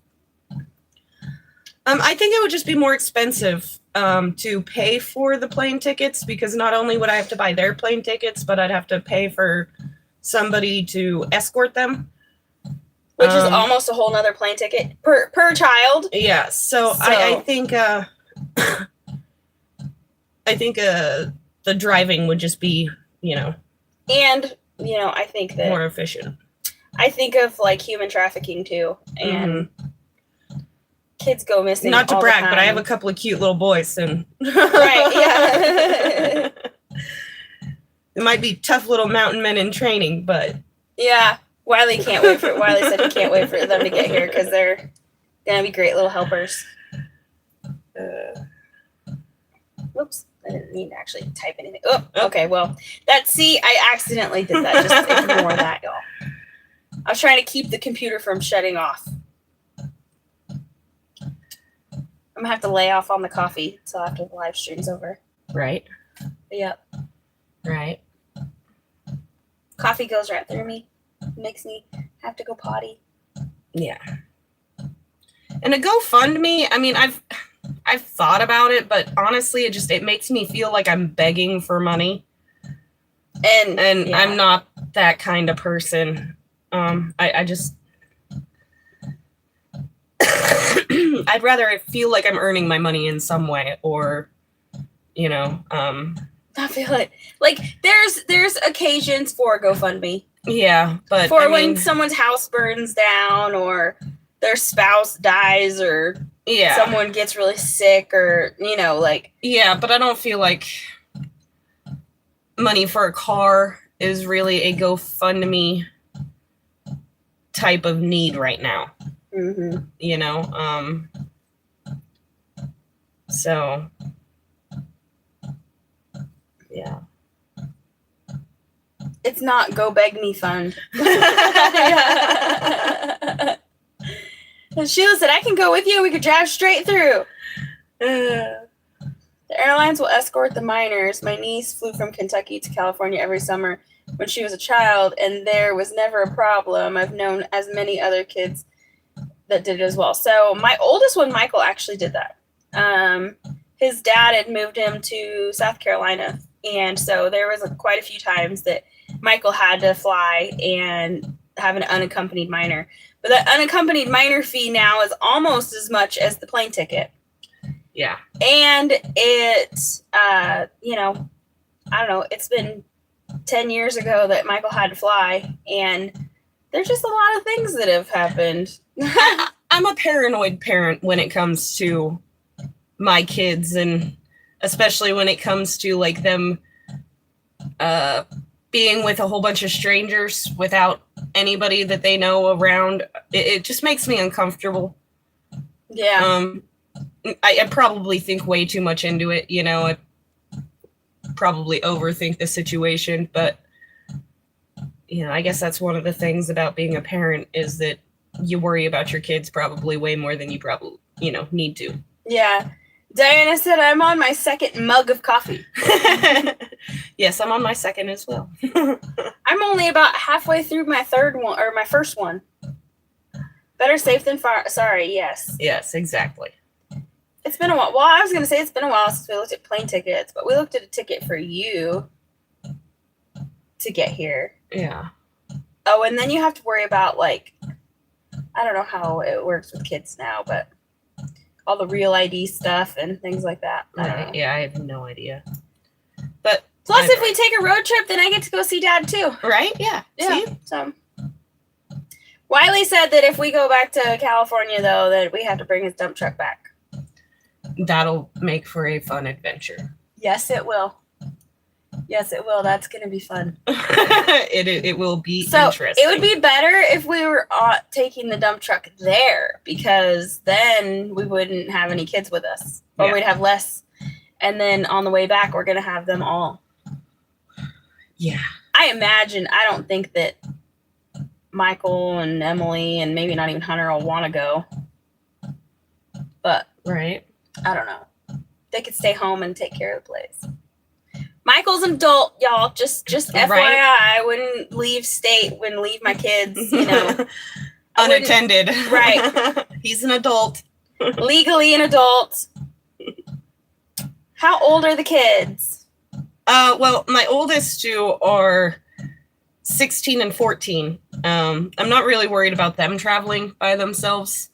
I think it would just be more expensive to pay for the plane tickets, because not only would I have to buy their plane tickets, but I'd have to pay for somebody to escort them. Which is almost a whole nother plane ticket per child. Yeah, so. I think the driving would just be, And, I think that more efficient. I think of like human trafficking too, and kids go missing. Not to all brag, the time. but I have a couple of cute little boys, and right, yeah. It might be tough little mountain men in training, but yeah. Wiley said he can't wait for them to get here because they're gonna be great little helpers. Whoops. I didn't mean to actually type anything. Oh, okay. Well, I accidentally did that. Just ignore that, y'all. I was trying to keep the computer from shutting off. I'm gonna have to lay off on the coffee until after the live stream's over. Right. Yep. Right. Coffee goes right through me. Makes me have to go potty. Yeah. And a GoFundMe, I mean, I've thought about it, but honestly, it makes me feel like I'm begging for money. And yeah. I'm not that kind of person. I just I'd rather feel like I'm earning my money in some way, or I feel it. Like there's occasions for GoFundMe. Yeah, but when someone's house burns down, or their spouse dies, or someone gets really sick, or yeah, but I don't feel like money for a car is really a GoFundMe type of need right now. So yeah. It's not Go Beg Me Fund. And Sheila said, I can go with you. We could drive straight through. The airlines will escort the minors. My niece flew from Kentucky to California every summer when she was a child, and there was never a problem. I've known as many other kids that did it as well. So my oldest one, Michael, actually did that. His dad had moved him to South Carolina, and so there was quite a few times that Michael had to fly and have an unaccompanied minor. But that unaccompanied minor fee now is almost as much as the plane ticket. Yeah. And it, I don't know, it's been 10 years ago that Michael had to fly, and there's just a lot of things that have happened. I'm a paranoid parent when it comes to my kids, and especially when it comes to like them being with a whole bunch of strangers without anybody that they know around. It just makes me uncomfortable. Yeah. I probably think way too much into it. I probably overthink the situation, but I guess that's one of the things about being a parent, is that you worry about your kids probably way more than you probably, need to. Yeah. Diana said, I'm on my second mug of coffee. Yes, I'm on my second as well. I'm only about halfway through my third one, or my first one. Better safe than sorry, yes. Yes, exactly. It's been a while. Well, I was going to say it's been a while since we looked at plane tickets, but we looked at a ticket for you to get here. Yeah. Oh, and then you have to worry about, like, I don't know how it works with kids now, but all the real ID stuff and things like that. I don't know. Yeah, I have no idea. But Plus, if we take a road trip, then I get to go see Dad too. right? Yeah. Yeah. See? So Wiley said that if we go back to California, though, that we have to bring his dump truck back. That'll make for a fun adventure. Yes, it will. Yes, it will. That's going to be fun. It will be So interesting. it would be better if we were taking the dump truck there, because then we wouldn't have any kids with us, or we'd have less. And then on the way back, we're going to have them all. Yeah. I don't think that Michael and Emily and maybe not even Hunter will want to go. But Right. I don't know. They could stay home and take care of the place. Michael's an adult, y'all. Just FYI, I wouldn't leave my kids, Unattended. Right. He's an adult. Legally an adult. How old are the kids? Well, my oldest two are 16 and 14. I'm not really worried about them traveling by themselves.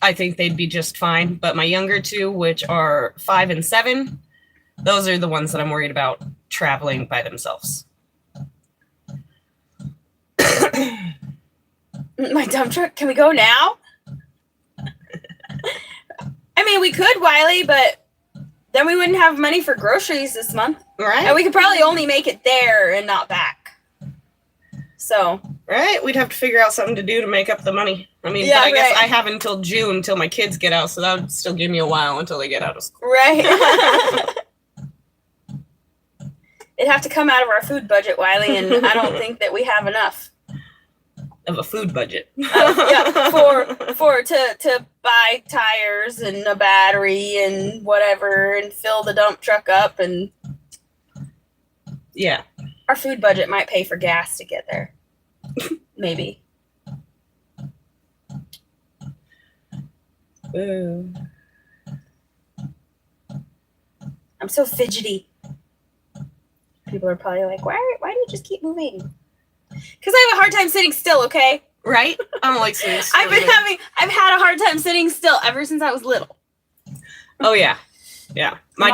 I think they'd be just fine. But my younger two, which are 5 and 7, those are the ones that I'm worried about traveling by themselves. My dump truck? Can we go now? I mean, we could, Wiley, but then we wouldn't have money for groceries this month. Right? And we could probably only make it there and not back. So. Right? We'd have to figure out something to do to make up the money. I mean, Yeah, but I guess right. I have until June till my kids get out, so that would still give me a while until they get out of school. Right. It'd have to come out of our food budget, Wiley, and I don't think that we have enough. Of a food budget. To buy tires and a battery and whatever and fill the dump truck up, and Yeah. our food budget might pay for gas to get there. Maybe. Ooh. I'm so fidgety. People are probably like, why do you just keep moving? Because I have a hard time sitting still, okay? Right? I don't like sitting still. I've had a hard time sitting still ever since I was little. Oh yeah. Yeah. My I'm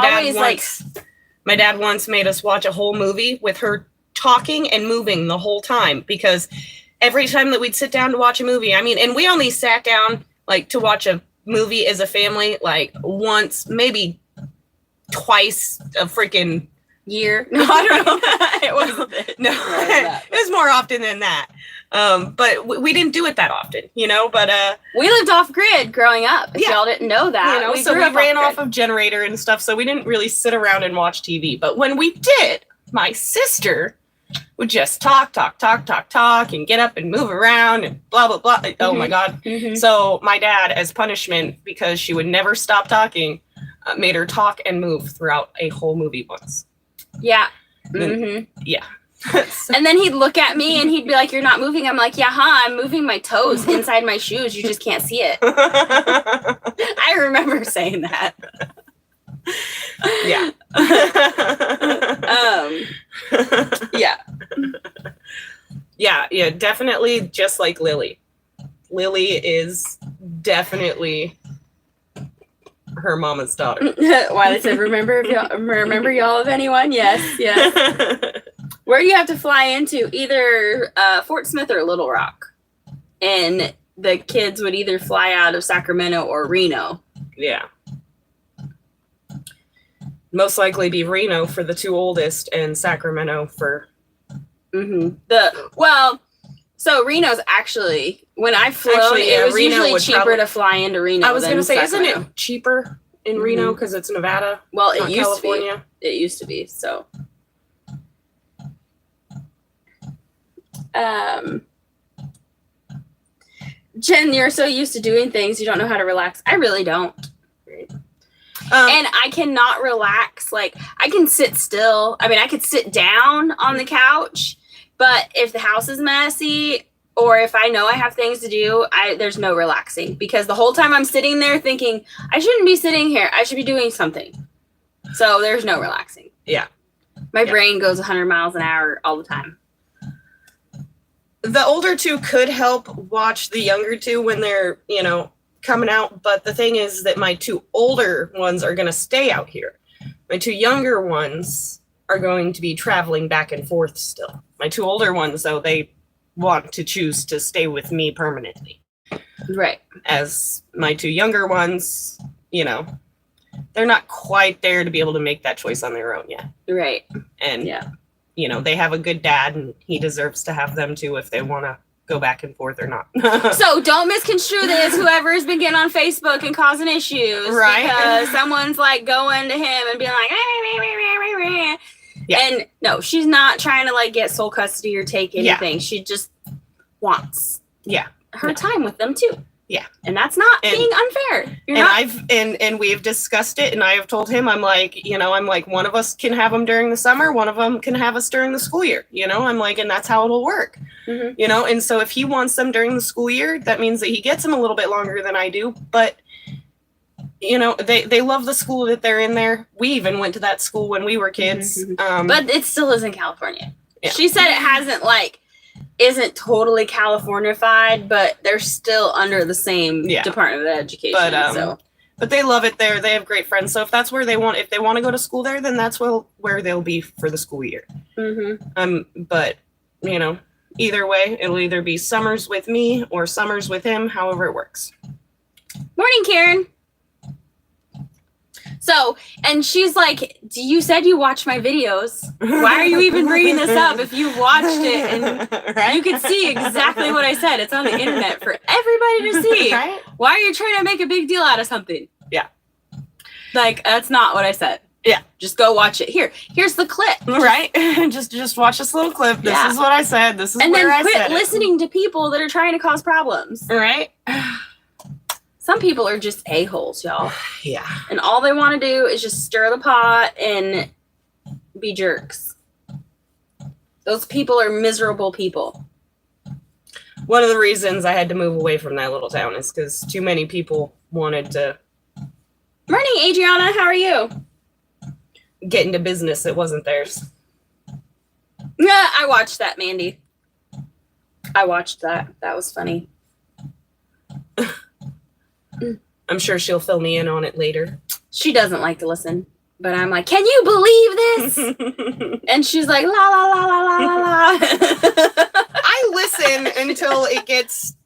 dad once made us watch a whole movie with her talking and moving the whole time, because every time that we'd sit down to watch a movie, and we only sat down like to watch a movie as a family like once, maybe twice a freaking year. No, I don't know. It wasn't. It was more often than that. But we didn't do it that often, but we lived off grid growing up. If y'all didn't know that, so we ran off of generator and stuff, so we didn't really sit around and watch TV. But when we did, my sister would just talk and get up and move around and blah blah blah. Mm-hmm. Oh my God. Mm-hmm. So my dad, as punishment because she would never stop talking, made her talk and move throughout a whole movie once. Yeah. Mm-hmm. Yeah. And then he'd look at me and he'd be like, "You're not moving." I'm like, "Yeah, I'm moving my toes inside my shoes. You just can't see it." I remember saying that. Yeah. Yeah. Yeah, definitely just like Lily. Lily is definitely her mama's daughter. Wiley said, remember y'all of anyone? Yes. Where do you have to fly into? Either Fort Smith or Little Rock. And the kids would either fly out of Sacramento or Reno. Yeah. Most likely be Reno for the two oldest and Sacramento for... Mm-hmm. So Reno's actually, when I flew, it was Reno usually cheaper to fly into Reno. I was going to say, Sacramento. isn't it cheaper in Reno because it's Nevada? Well, it used California. to be. It used to be, so. Jen, you're so used to doing things, you don't know how to relax. I really don't. And I cannot relax. Like, I can sit still. I could sit down on the couch, but if the house is messy or if I know I have things to do, there's no relaxing, because the whole time I'm sitting there thinking, I shouldn't be sitting here. I should be doing something. So there's no relaxing. Yeah. My brain goes 100 miles an hour all the time. The older two could help watch the younger two when they're, coming out. But the thing is that my two older ones are going to stay out here. My two younger ones are going to be traveling back and forth still. My two older ones, though, they want to choose to stay with me permanently. Right. As my two younger ones, they're not quite there to be able to make that choice on their own yet. Right. And, they have a good dad, and he deserves to have them too if they want to go back and forth or not. So don't misconstrue this, whoever's been getting on Facebook and causing issues. Right. Because someone's like going to him and being like, yeah. And no, she's not trying to like get sole custody or take anything. She just wants her time with them too. Yeah. And that's not being unfair. And we've discussed it, and I have told him, I'm like, one of us can have them during the summer, one of them can have us during the school year, I'm like, and that's how it'll work, and so if he wants them during the school year, that means that he gets them a little bit longer than I do, but they love the school that they're in there. We even went to that school when we were kids. But it still is in California. Yeah. She said it hasn't isn't totally Californified, but they're still under the same Department of Education. But they love it there. They have great friends. So if that's where if they want to go to school there, then that's where they'll be for the school year. But either way, it'll either be summers with me or summers with him, however it works. Morning, Karen. So, and she's like, you said you watched my videos. Why are you even bringing this up if you watched it and you can see exactly what I said? It's on the internet for everybody to see. Right? Why are you trying to make a big deal out of something? Yeah. That's not what I said. Yeah. Just go watch it. Here's the clip. Right? just watch this little clip. This is what I said. This is and where I said And then quit it. listening to people that are trying to cause problems. Right? Some people are just a-holes, y'all. Yeah. And all they want to do is just stir the pot and be jerks. Those people are miserable people. One of the reasons I had to move away from that little town is because too many people wanted to... Morning, Adriana. How are you? Get into business that wasn't theirs. Yeah, I watched that, Mandy. I watched that. That was funny. I'm sure she'll fill me in on it later. She doesn't like to listen, but I'm like, can you believe this? And she's like, la, la, la, la, la, la, la. I listen until it gets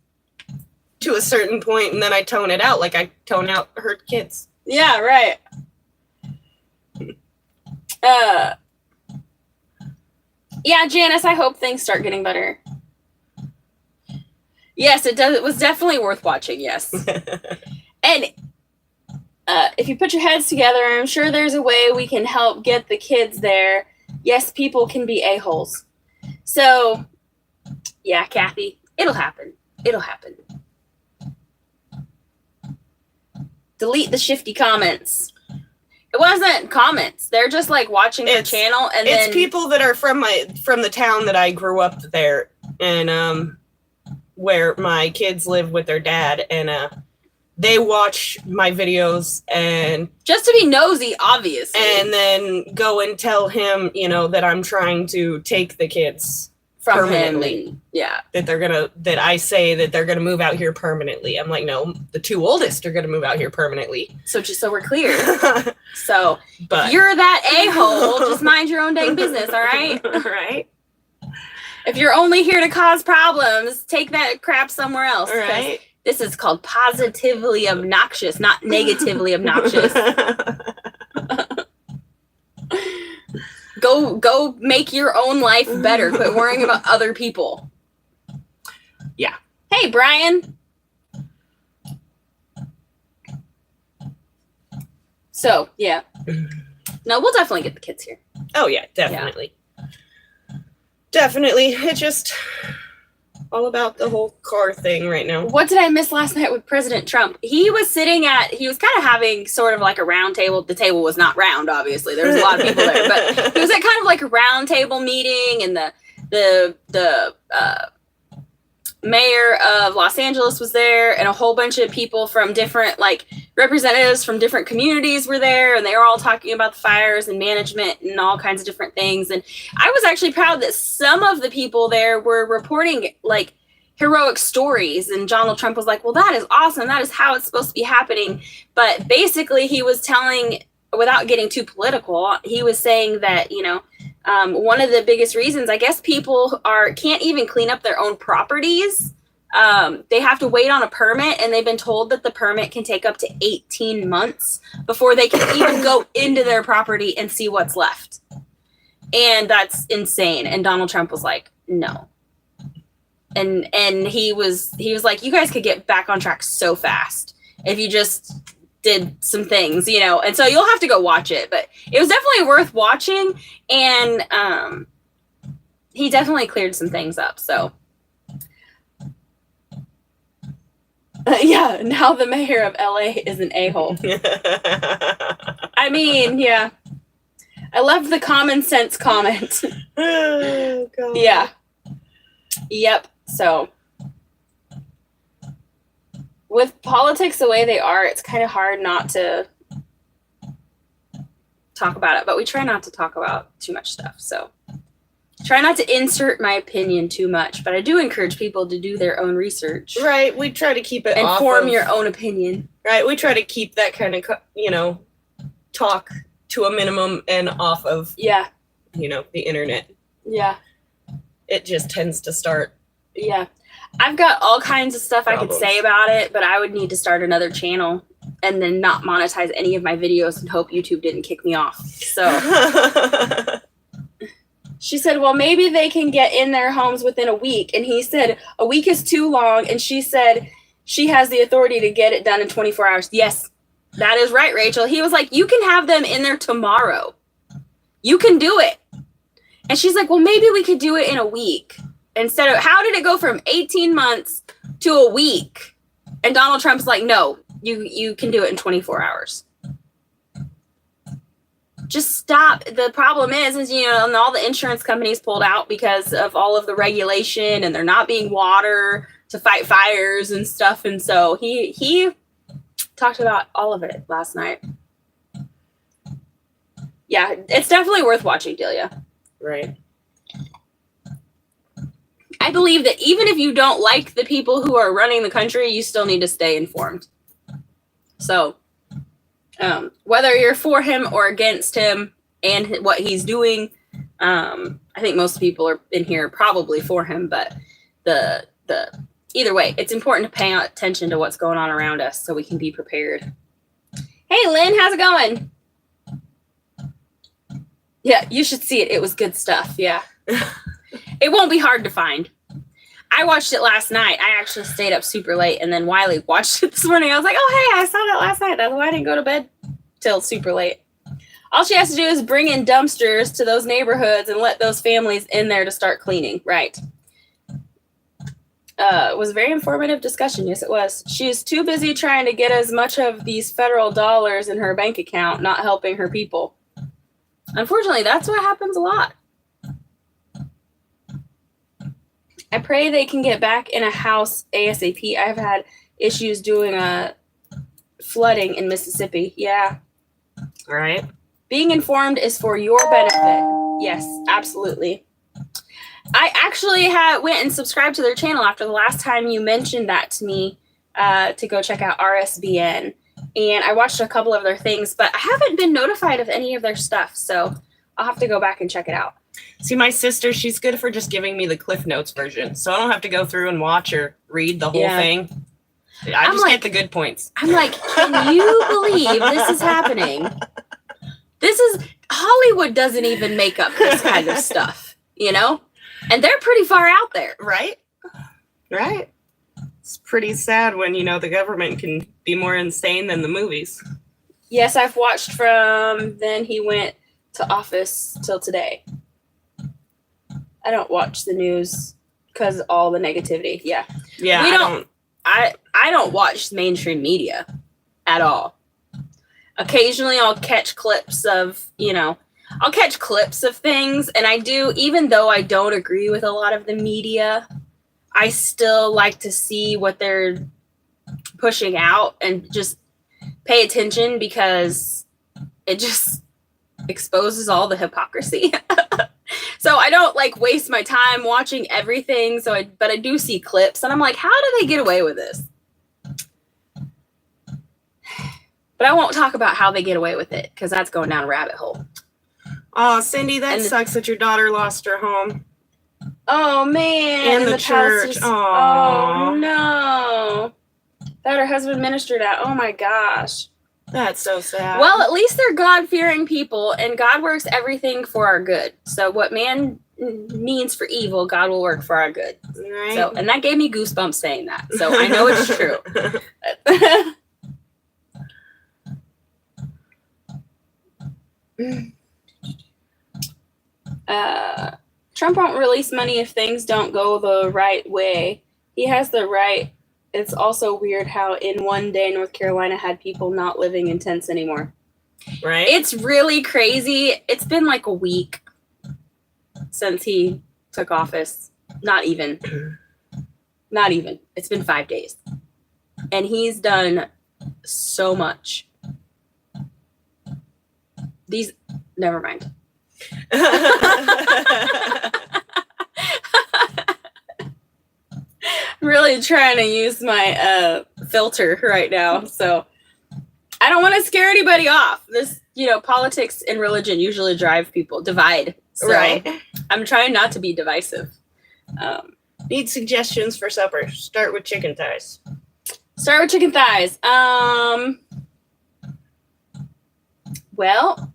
to a certain point, and then I tone it out, like I tone out her kids. Yeah, right. Yeah, Janice, I hope things start getting better. Yes, it does. It was definitely worth watching, yes. And if you put your heads together, I'm sure there's a way we can help get the kids there. Yes, people can be a-holes. So, yeah, Kathy, it'll happen. It'll happen. Delete the shifty comments. It wasn't comments. They're just like watching the channel, and it's people that are from the town that I grew up there, and where my kids live with their dad, and they watch my videos and just to be nosy, obviously, and then go and tell him, that I'm trying to take the kids from him. Yeah, that I say that they're gonna move out here permanently. I'm like, no, the two oldest are gonna move out here permanently. So just so we're clear, so but if you're that a-hole, just mind your own dang business, all right? Right. If you're only here to cause problems, take that crap somewhere else. Right. This is called positively obnoxious, not negatively obnoxious. Go make your own life better. Quit worrying about other people. Yeah. Hey, Brian. So, yeah. No, we'll definitely get the kids here. Oh, yeah, definitely. Yeah. Definitely. It's just all about the whole car thing right now. What did I miss last night with President Trump? He was kind of having sort of like a round table. The table was not round, obviously. There was a lot of people there, but it was kind of like a round table meeting, and the mayor of Los Angeles was there, and a whole bunch of people from different, like, representatives from different communities were there, and they were all talking about the fires and management and all kinds of different things. And I was actually proud that some of the people there were reporting, like, heroic stories, and Donald Trump was like, well, that is awesome, that is how it's supposed to be happening. But basically he was telling, without getting too political, he was saying that, you know, one of the biggest reasons, I guess, people can't even clean up their own properties. They have to wait on a permit, and they've been told that the permit can take up to 18 months before they can even go into their property and see what's left. And that's insane. And Donald Trump was like, no. And he was like, you guys could get back on track so fast if you just did some things, you know. And so you'll have to go watch it, but it was definitely worth watching. And he definitely cleared some things up. So yeah, now the mayor of LA is an a-hole. I mean, yeah, I love the common sense comment. Oh, God. Yeah. Yep. So with politics the way they are, it's kind of hard not to talk about it, but we try not to talk about too much stuff. So try not to insert my opinion too much, but I do encourage people to do their own research. Right. We try to keep it and off form of, your own opinion. Right. We try to keep that kind of, you know, talk to a minimum and off of, Yeah. you know, the internet. Yeah. It just tends to start. Yeah. I've got all kinds of stuff I could Problems. say about it, but I would need to start another channel and then not monetize any of my videos and hope YouTube didn't kick me off. So she said, well, maybe they can get in their homes within a week. And he said, a week is too long. And she said, she has the authority to get it done in 24 hours. Yes, that is right, Rachel. He was like, you can have them in there tomorrow. You can do it. And she's like, well, maybe we could do it in a week. Instead of, how did it go from 18 months to a week? And Donald Trump's like, no, you can do it in 24 hours. Just stop. The problem is, you know, and all the insurance companies pulled out because of all of the regulation, and there not being water to fight fires and stuff. And so he talked about all of it last night. Yeah, it's definitely worth watching, Delia. Right. I believe that even if you don't like the people who are running the country, you still need to stay informed. So whether you're for him or against him and what he's doing, I think most people are in here probably for him, but the either way, it's important to pay attention to what's going on around us so we can be prepared. Hey, Lynn, how's it going? Yeah, you should see it. It was good stuff. Yeah. It won't be hard to find. I watched it last night. I actually stayed up super late, and then Wiley watched it this morning. I was like, oh, hey, I saw that last night. That's why I didn't go to bed till super late. All she has to do is bring in dumpsters to those neighborhoods and let those families in there to start cleaning. Right. It was a very informative discussion. Yes, it was. She's too busy trying to get as much of these federal dollars in her bank account, not helping her people. Unfortunately, that's what happens a lot. I pray they can get back in a house ASAP. I've had issues doing flooding in Mississippi. Yeah. All right. Being informed is for your benefit. Yes, absolutely. I actually went and subscribed to their channel after the last time you mentioned that to me to go check out RSBN. And I watched a couple of their things, but I haven't been notified of any of their stuff. So I'll have to go back and check it out. See, my sister, she's good for just giving me the Cliff Notes version. So I don't have to go through and watch or read the whole thing. I just get the good points. I'm like, can you believe this is happening? Hollywood doesn't even make up this kind of stuff, you know? And they're pretty far out there. Right? Right. It's pretty sad when, you know, the government can be more insane than the movies. Yes, I've watched from then he went to Office till today. I don't watch the news because all the negativity. Yeah. Yeah. I don't watch mainstream media at all. Occasionally I'll catch clips of, I'll catch clips of things, and I do, even though I don't agree with a lot of the media, I still like to see what they're pushing out and just pay attention because it just exposes all the hypocrisy. So I don't like waste my time watching everything. But I do see clips and I'm like, how do they get away with this? But I won't talk about how they get away with it because that's going down a rabbit hole. Oh, Cindy, that sucks that your daughter lost her home. Oh man, and the church. Oh no, that her husband ministered at. Oh my gosh, that's so sad. Well, at least they're God-fearing people, and God works everything for our good. So what man means for evil, God will work for our good. Right. So, and that gave me goosebumps saying that. So I know it's true. Trump won't release money if things don't go the right way. He has the right. It's also weird how in one day North Carolina had people not living in tents anymore. Right. It's really crazy. It's been like a week since he took office. Not even. It's been 5 days. And he's done so much. Never mind. I'm really trying to use my filter right now, so I don't want to scare anybody off. This, politics and religion usually divide. So right. I'm trying not to be divisive. Need suggestions for supper? Start with chicken thighs. Well,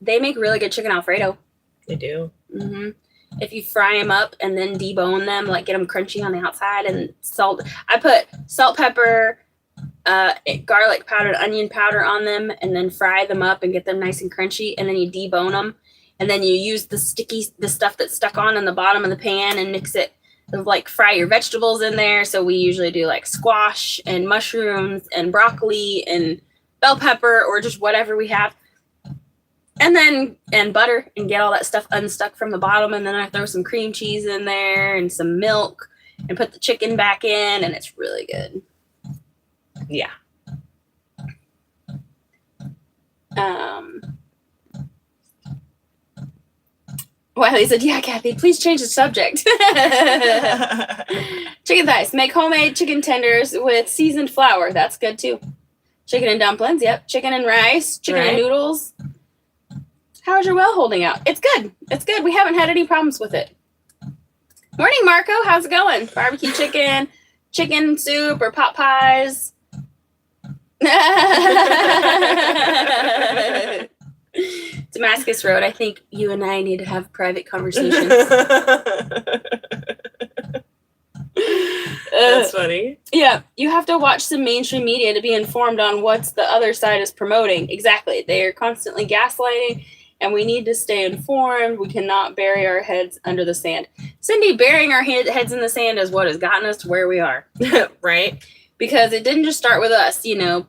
they make really good chicken Alfredo. They do. Mm-hmm. If you fry them up and then debone them, like get them crunchy on the outside and salt. I put salt, pepper, garlic powder, onion powder on them, and then fry them up and get them nice and crunchy. And then you debone them, and then you use the stuff that's stuck on in the bottom of the pan and mix it. Like fry your vegetables in there. So we usually do like squash and mushrooms and broccoli and bell pepper or just whatever we have. And butter, and get all that stuff unstuck from the bottom. And then I throw some cream cheese in there and some milk and put the chicken back in, and it's really good. Yeah. Wiley said, yeah, Kathy, please change the subject. Chicken thighs. Make homemade chicken tenders with seasoned flour. That's good, too. Chicken and dumplings. Yep. Chicken and rice. Chicken and noodles. How's your well holding out? It's good. It's good. We haven't had any problems with it. Morning, Marco. How's it going? Barbecue chicken, chicken soup, or pot pies? Damascus Road. I think you and I need to have private conversations. That's funny. Yeah, you have to watch some mainstream media to be informed on what the other side is promoting. Exactly. They are constantly gaslighting, and we need to stay informed. We cannot bury our heads under the sand. Cindy, burying our heads in the sand is what has gotten us to where we are. Right? Because it didn't just start with us.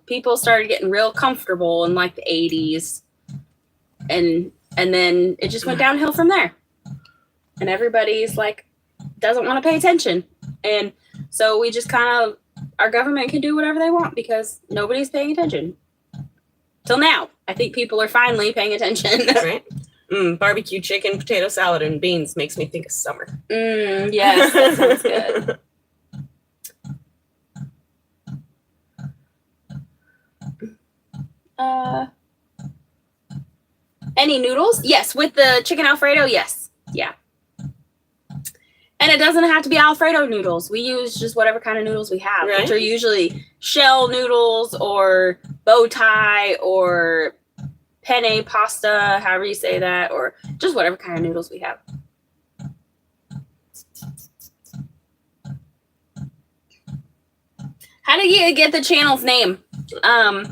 People started getting real comfortable in like the 80s. And then it just went downhill from there. And everybody's like, doesn't want to pay attention. And so we just our government can do whatever they want because nobody's paying attention. Till now. I think people are finally paying attention. Right? Barbecue chicken, potato salad, and beans makes me think of summer. Yes, that sounds good. Any noodles? Yes. With the chicken Alfredo? Yes. Yeah. And it doesn't have to be Alfredo noodles. We use just whatever kind of noodles we have, which are usually shell noodles or bow tie or penne pasta, however you say that, or just whatever kind of noodles we have. How did you get the channel's name?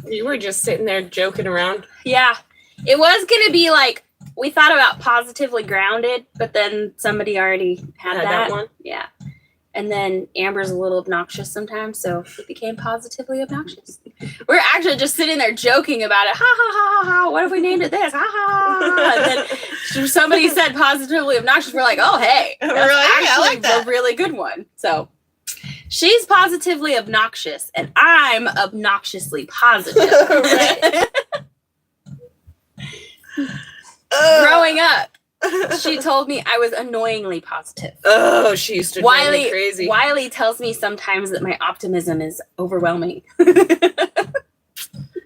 You were just sitting there joking around. Yeah. It was going to be like, we thought about Positively Grounded, but then somebody already had that one. Yeah. And then Amber's a little obnoxious sometimes, so it became positively obnoxious. We're actually just sitting there joking about it. Ha ha ha ha ha. What if we named it this? Ha ha ha. And then somebody said positively obnoxious. We're like, oh hey, that's We're like, actually I like that. a really good one. So she's positively obnoxious, and I'm obnoxiously positive. Growing up, she told me I was annoyingly positive. Oh, she used to drive me crazy. Wiley tells me sometimes that my optimism is overwhelming.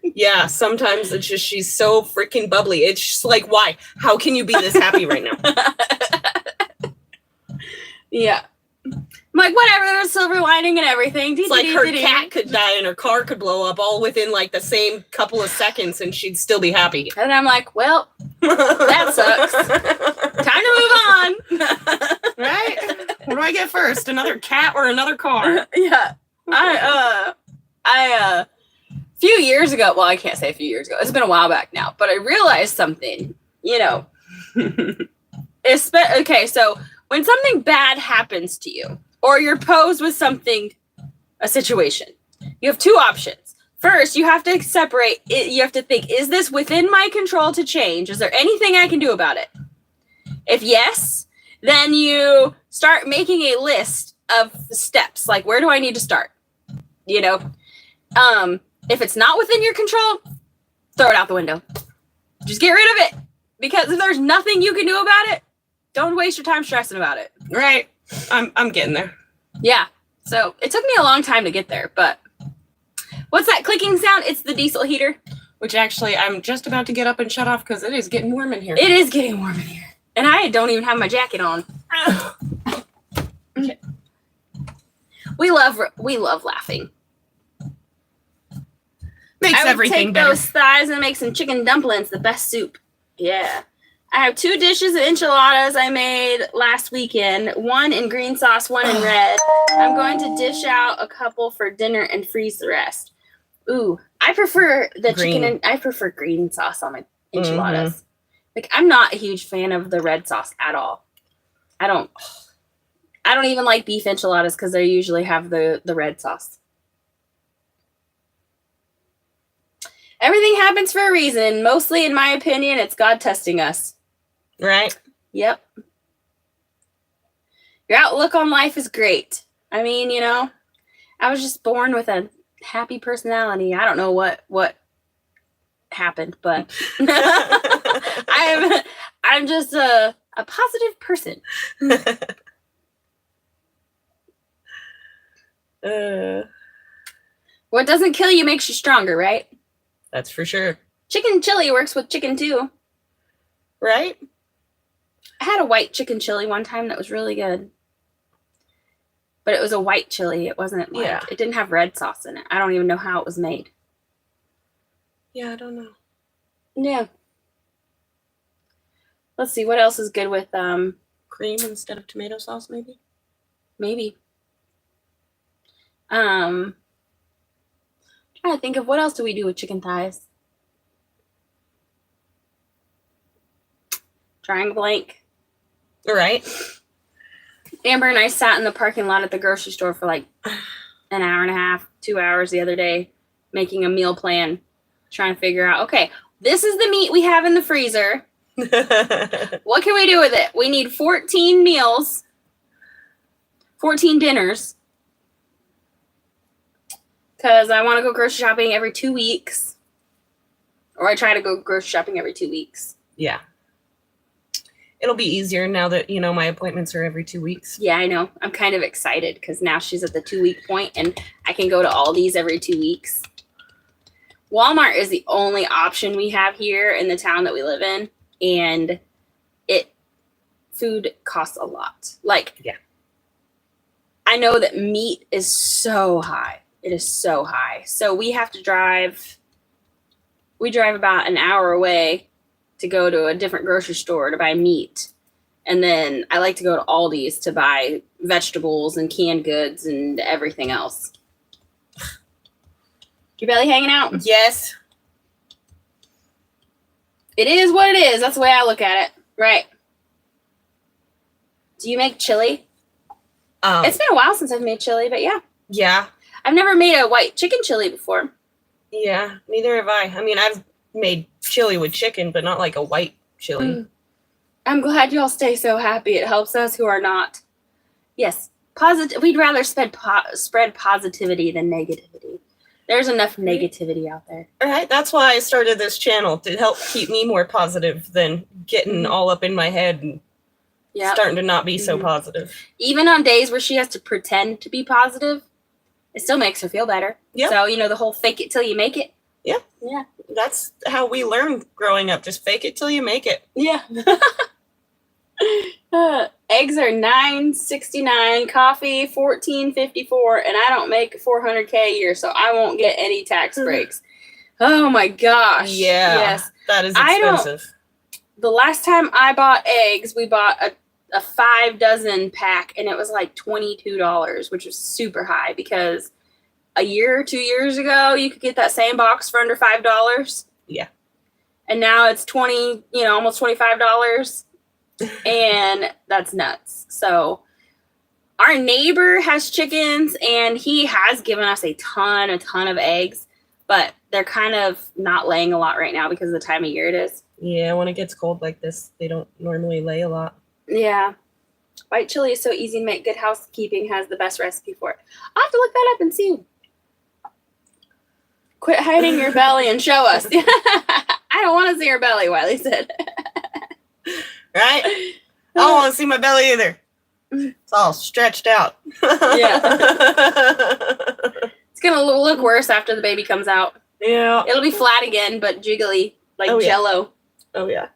Yeah, sometimes it's just she's so freaking bubbly. It's just like, why? How can you be this happy right now? Yeah. I'm like, whatever, there's a silver lining and everything. It's like her cat could die and her car could blow up all within like the same couple of seconds and she'd still be happy. And I'm like, well, that sucks. Time to move on. Right? What do I get first? Another cat or another car? Yeah. A few years ago, well, I can't say a few years ago. It's been a while back now, but I realized something, you know. Okay, so when something bad happens to you, or you're posed with a situation, you have two options. First, you have to separate it. You have to think, is this within my control to change? Is there anything I can do about it? If yes, then you start making a list of steps. Like, where do I need to start? You know, if it's not within your control, throw it out the window. Just get rid of it. Because if there's nothing you can do about it, don't waste your time stressing about it. Right. I'm getting there. Yeah. So it took me a long time to get there, but what's that clicking sound? It's the diesel heater. Which actually I'm just about to get up and shut off because it is getting warm in here. It is getting warm in here. And I don't even have my jacket on. Okay. We love laughing. Makes I would everything take better. those thighs and make some chicken dumplings, the best soup. Yeah. I have 2 dishes of enchiladas I made last weekend. One in green sauce, one in red. I'm going to dish out a couple for dinner and freeze the rest. Ooh, I prefer the chicken and I prefer green sauce on my enchiladas. Mm-hmm. Like, I'm not a huge fan of the red sauce at all. I don't even like beef enchiladas because they usually have the red sauce. Everything happens for a reason. Mostly, in my opinion, it's God testing us. Right? Yep. Your outlook on life is great. I mean, you know, I was just born with a happy personality. I don't know what happened, but I'm just a positive person. What doesn't kill you makes you stronger, right? That's for sure. Chicken chili works with chicken too. Right? I had a white chicken chili one time that was really good. But it was a white chili. It wasn't like, it didn't have red sauce in it. I don't even know how it was made. Yeah, I don't know. Yeah. Let's see, what else is good with cream instead of tomato sauce, maybe? Maybe. Trying to think of what else do we do with chicken thighs? Drawing a blank. All right. Amber and I sat in the parking lot at the grocery store for like an hour and a half, 2 hours the other day, making a meal plan, trying to figure out, okay, this is the meat we have in the freezer. What can we do with it? We need 14 meals, 14 dinners, because I want to go grocery shopping every 2 weeks. Or I try to go grocery shopping every 2 weeks. Yeah. It'll be easier now that, you know, my appointments are every 2 weeks. Yeah, I know. I'm kind of excited because now she's at the 2 week point and I can go to Aldi's every 2 weeks. Walmart is the only option we have here in the town that we live in. And food costs a lot. Like, yeah. I know that meat is so high. It is so high. So we have to drive about an hour away to go to a different grocery store to buy meat. And then I like to go to Aldi's to buy vegetables and canned goods and everything else. Your belly hanging out? Yes. It is what it is. That's the way I look at it. Right. Do you make chili? It's been a while since I've made chili, but yeah. Yeah. I've never made a white chicken chili before. Yeah, neither have I. I mean, I've made chili with chicken, but not like a white chili. I'm glad y'all stay so happy. It helps us who are not. Yes, we'd rather spread positivity than negativity. There's enough negativity out there. All right, that's why I started this channel, to help keep me more positive than getting all up in my head and starting to not be so positive. Even on days where she has to pretend to be positive, it still makes her feel better. Yeah. So, the whole fake it till you make it. Yeah. Yeah. That's how we learned growing up. Just fake it till you make it. Yeah. Eggs are $9.69, coffee $14.54, and I don't make $400K a year, so I won't get any tax breaks. Oh my gosh. Yeah. Yes. That is expensive. The last time I bought eggs, we bought a 5 dozen pack, and it was like $22, which was super high because a year or 2 years ago, you could get that same box for under $5. Yeah. And now it's almost $25. And that's nuts. So our neighbor has chickens, and he has given us a ton of eggs, but they're kind of not laying a lot right now because of the time of year it is. Yeah, when it gets cold like this, they don't normally lay a lot. Yeah. White chili is so easy to make. Good Housekeeping has the best recipe for it. I'll have to look that up and see. Quit hiding your belly and show us. I don't want to see your belly, Wiley said. Right? I don't want to see my belly either. It's all stretched out. Yeah. It's going to look worse after the baby comes out. Yeah. It'll be flat again, but jiggly, like Jell-O. Oh, yeah.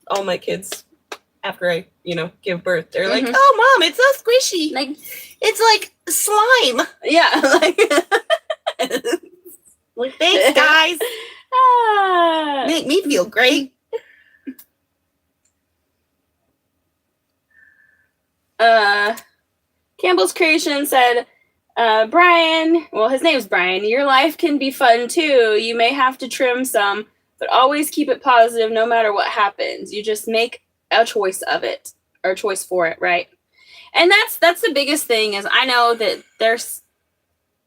All my kids, after I, give birth, they're like, oh, Mom, it's so squishy. Like, it's like slime. Yeah. Like, thanks, guys. Make me feel great. Campbell's Creation said, Brian, well, his name's Brian, your life can be fun too. You may have to trim some, but always keep it positive no matter what happens. You just make a choice of it, or a choice for it, right? And that's the biggest thing is I know that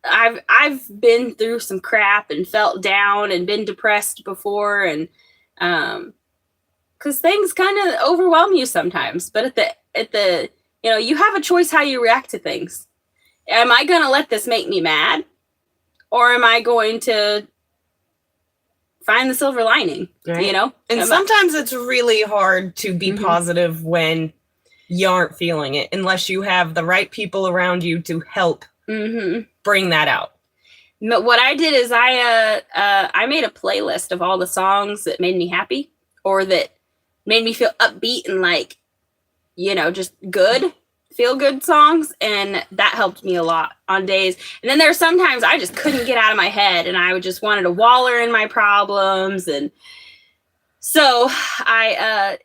I've been through some crap and felt down and been depressed before, and because things kind of overwhelm you sometimes, but at the you have a choice how you react to things. Am I going to let this make me mad? Or am I going to find the silver lining? Right. And sometimes it's really hard to be positive when you aren't feeling it, unless you have the right people around you to help bring that out. But what I did is I made a playlist of all the songs that made me happy or that made me feel upbeat and just good, feel good songs. And that helped me a lot on days. And then there were sometimes I just couldn't get out of my head and I just wanted to waller in my problems. And so I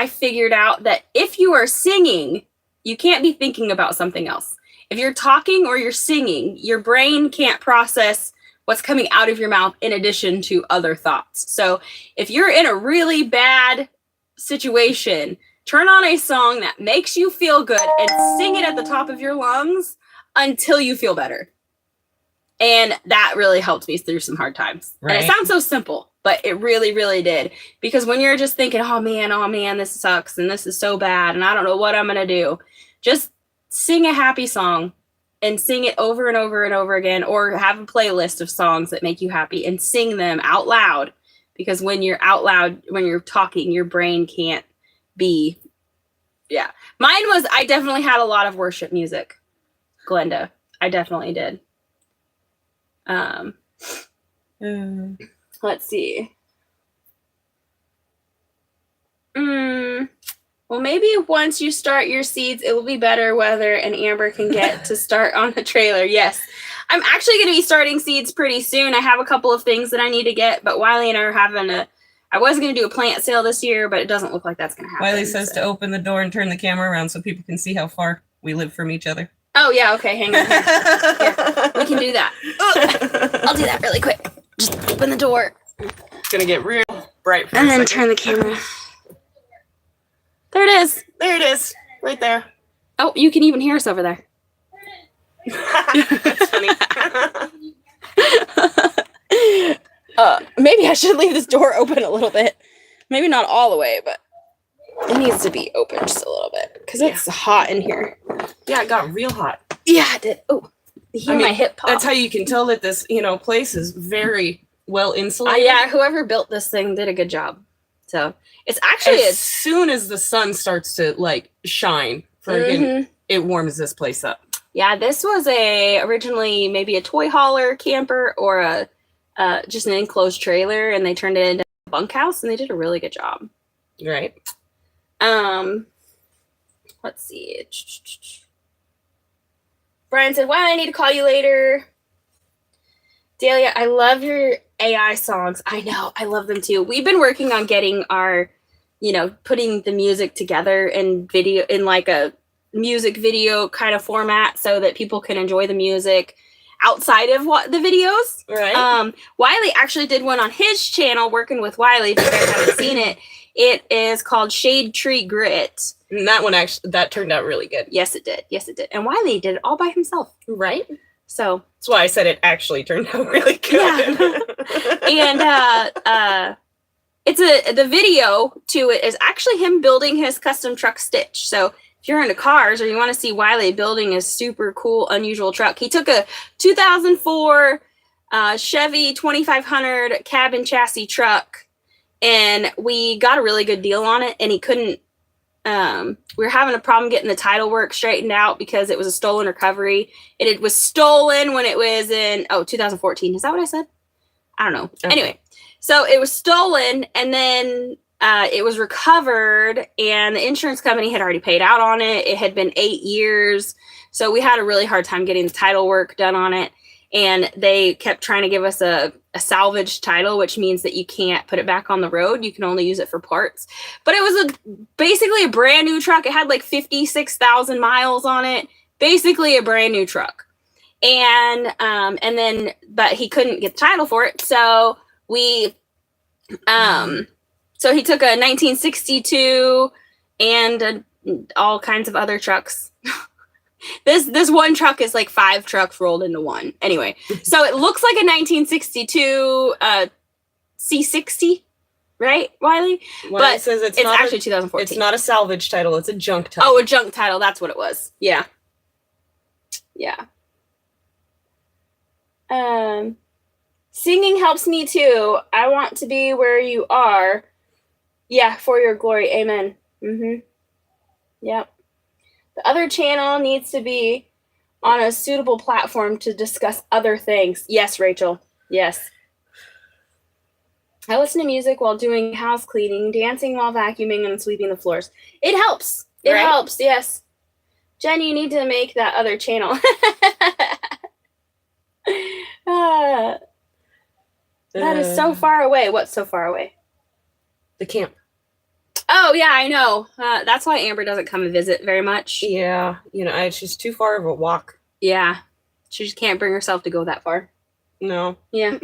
figured out that if you are singing, you can't be thinking about something else. If you're talking or you're singing, your brain can't process what's coming out of your mouth in addition to other thoughts. So if you're in a really bad situation, turn on a song that makes you feel good and sing it at the top of your lungs until you feel better. And that really helped me through some hard times. Right. And it sounds so simple, but it really, really did. Because when you're just thinking, oh man, this sucks and this is so bad and I don't know what I'm going to do, just sing a happy song and sing it over and over and over again, or have a playlist of songs that make you happy and sing them out loud. Because when you're out loud, when you're talking, your brain can't be. Yeah. Mine was, I definitely had a lot of worship music, Glenda. I definitely did. Let's see. Well, maybe once you start your seeds, it will be better weather and Amber can get to start on the trailer. Yes. I'm actually going to be starting seeds pretty soon. I have a couple of things that I need to get, but Wiley and I are having I was going to do a plant sale this year, but it doesn't look like that's going to happen. Wiley says to open the door and turn the camera around so people can see how far we live from each other. Oh, yeah. Okay. Hang on. Here. We can do that. I'll do that really quick. Just open the door. It's going to get real bright. And then turn the camera. There it is. There it is. Right there. Oh, you can even hear us over there. That's funny. Maybe I should leave this door open a little bit. Maybe not all the way, but it needs to be open just a little bit because it's hot in here. Yeah, it got real hot. Yeah, it did. Oh, you hear my hip pop. That's how you can tell that this, place is very well insulated. Yeah, whoever built this thing did a good job. So it's actually as soon as the sun starts to shine, it warms this place up. Yeah, this was originally maybe a toy hauler camper or a just an enclosed trailer, and they turned it into a bunkhouse, and they did a really good job. Right. Let's see. Brian said, "Why I need to call you later." Dahlia, I love your AI songs. I know, I love them too. We've been working on getting our, putting the music together in video in like a music video kind of format so that people can enjoy the music outside of the videos. Right. Wiley actually did one on his channel working with Wiley. If you guys haven't seen it, it is called Shade Tree Grit. And that one that turned out really good. Yes, it did. Yes, it did. And Wiley did it all by himself. Right. So that's why I said it actually turned out really good. Yeah. And the video to it is actually him building his custom truck stitch. So if you're into cars or you want to see Wiley building a super cool, unusual truck, he took a 2004 Chevy 2500 cabin chassis truck, and we got a really good deal on it, and he couldn't. We were having a problem getting the title work straightened out because it was a stolen recovery. It was stolen when it was in 2014. Is that what I said? I don't know. Okay. Anyway, so it was stolen, and then it was recovered, and the insurance company had already paid out on it. It had been 8 years, so we had a really hard time getting the title work done on it. And they kept trying to give us a salvage title, which means that you can't put it back on the road. You can only use it for parts. But it was basically a brand new truck. It had like 56,000 miles on it. Basically a brand new truck. But he couldn't get the title for it. So he took a 1962 and all kinds of other trucks. This one truck is like 5 trucks rolled into one. Anyway, so it looks like a 1962 C60, right, Wiley? But it says it's not actually 2014. It's not a salvage title. It's a junk title. Oh, a junk title. That's what it was. Yeah. Yeah. Singing helps me too. I want to be where you are. Yeah, for your glory. Amen. Mm-hmm. Yep. The other channel needs to be on a suitable platform to discuss other things. Yes, Rachel. Yes. I listen to music while doing house cleaning, dancing while vacuuming, and sweeping the floors. It helps. It helps, yes. Jen, you need to make that other channel. That is so far away. What's so far away? The camp. Oh, yeah, I know. That's why Amber doesn't come and visit very much. Yeah, it's just too far of a walk. Yeah. She just can't bring herself to go that far. No. Yeah.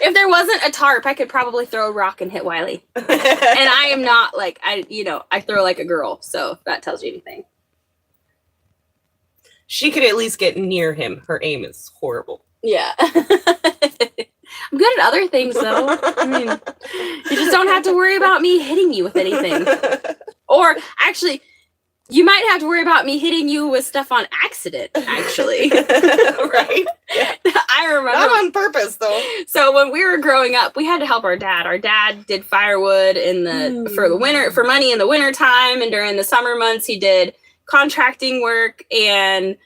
If there wasn't a tarp, I could probably throw a rock and hit Wiley. And I am not I throw like a girl, so if that tells you anything. She could at least get near him. Her aim is horrible. Yeah. I'm good at other things, though. I mean, you just don't have to worry about me hitting you with anything. Or, actually, you might have to worry about me hitting you with stuff on accident, actually. Right? Yeah. I remember. Not on purpose, though. So, when we were growing up, we had to help our dad. Our dad did firewood for money in the winter time, and during the summer months, he did contracting work and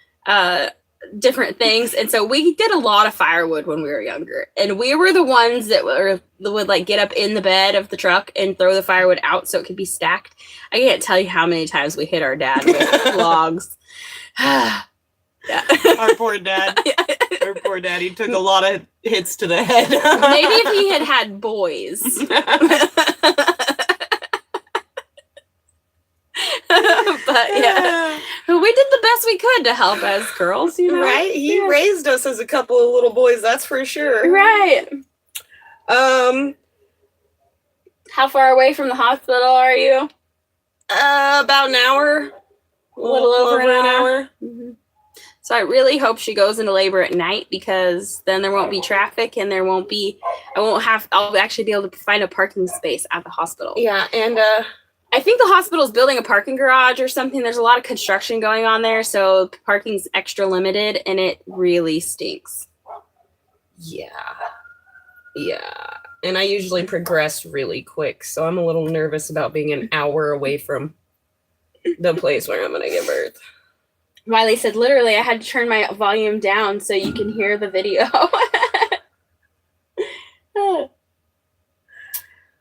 different things. And so we did a lot of firewood when we were younger, and we were the ones that would like get up in the bed of the truck and throw the firewood out so it could be stacked. I can't tell you how many times we hit our dad with logs. Yeah. Our poor dad. Our poor dad. He took a lot of hits to the head. Maybe if he had boys. But yeah, we did the best we could to help as girls, Right? He raised us as a couple of little boys, that's for sure. Right. How far away from the hospital are you? About an hour. A little over an hour. So I really hope she goes into labor at night, because then there won't be traffic and I'll actually be able to find a parking space at the hospital. Yeah, and I think the hospital's building a parking garage or something. There's a lot of construction going on there, so parking's extra limited, and it really stinks. yeah. And I usually progress really quick, so I'm a little nervous about being an hour away from the place where I'm going to give birth. Wiley said, literally, I had to turn my volume down so you can hear the video.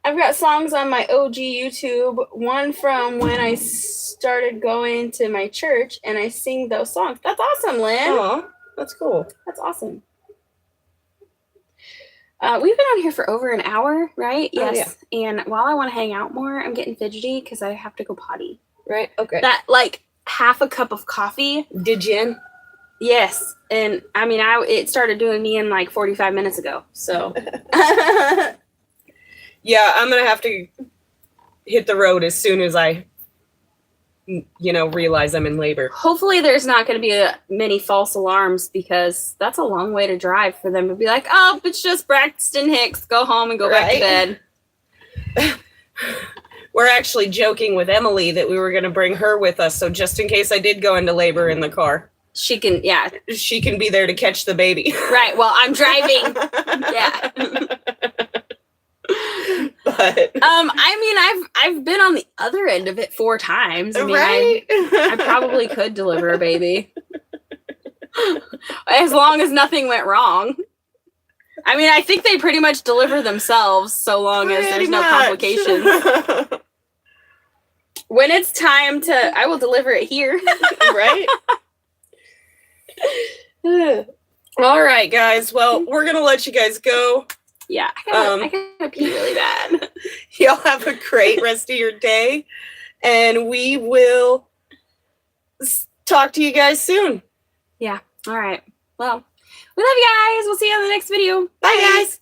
I've got songs on my OG YouTube, one from when I started going to my church, and I sing those songs. That's awesome, Lynn. Oh, that's cool. That's awesome. We've been on here for over an hour, right? Yes. Oh, yeah. And while I want to hang out more, I'm getting fidgety because I have to go potty. Right? Okay. That, like, half a cup of coffee. Did you? Yes. And, I mean, it started doing me in, like, 45 minutes ago. So. Yeah, I'm going to have to hit the road as soon as I, realize I'm in labor. Hopefully there's not going to be many false alarms, because that's a long way to drive for them to be like, oh, it's just Braxton Hicks. Go home and go back to bed. We're actually joking with Emily that we were going to bring her with us, so just in case I did go into labor in the car, she can be there to catch the baby. Right. Well, I'm driving. Yeah. But I mean, I've been on the other end of it 4 times. I mean, right? I probably could deliver a baby. As long as nothing went wrong. I mean, I think they pretty much deliver themselves so long as there's no complications. When it's time I will deliver it here. Right? All right, guys. Well, we're going to let you guys go. Yeah, I gotta pee really bad. Y'all have a great rest of your day, and we will talk to you guys soon. Yeah. All right. Well, we love you guys. We'll see you on the next video. Bye, guys.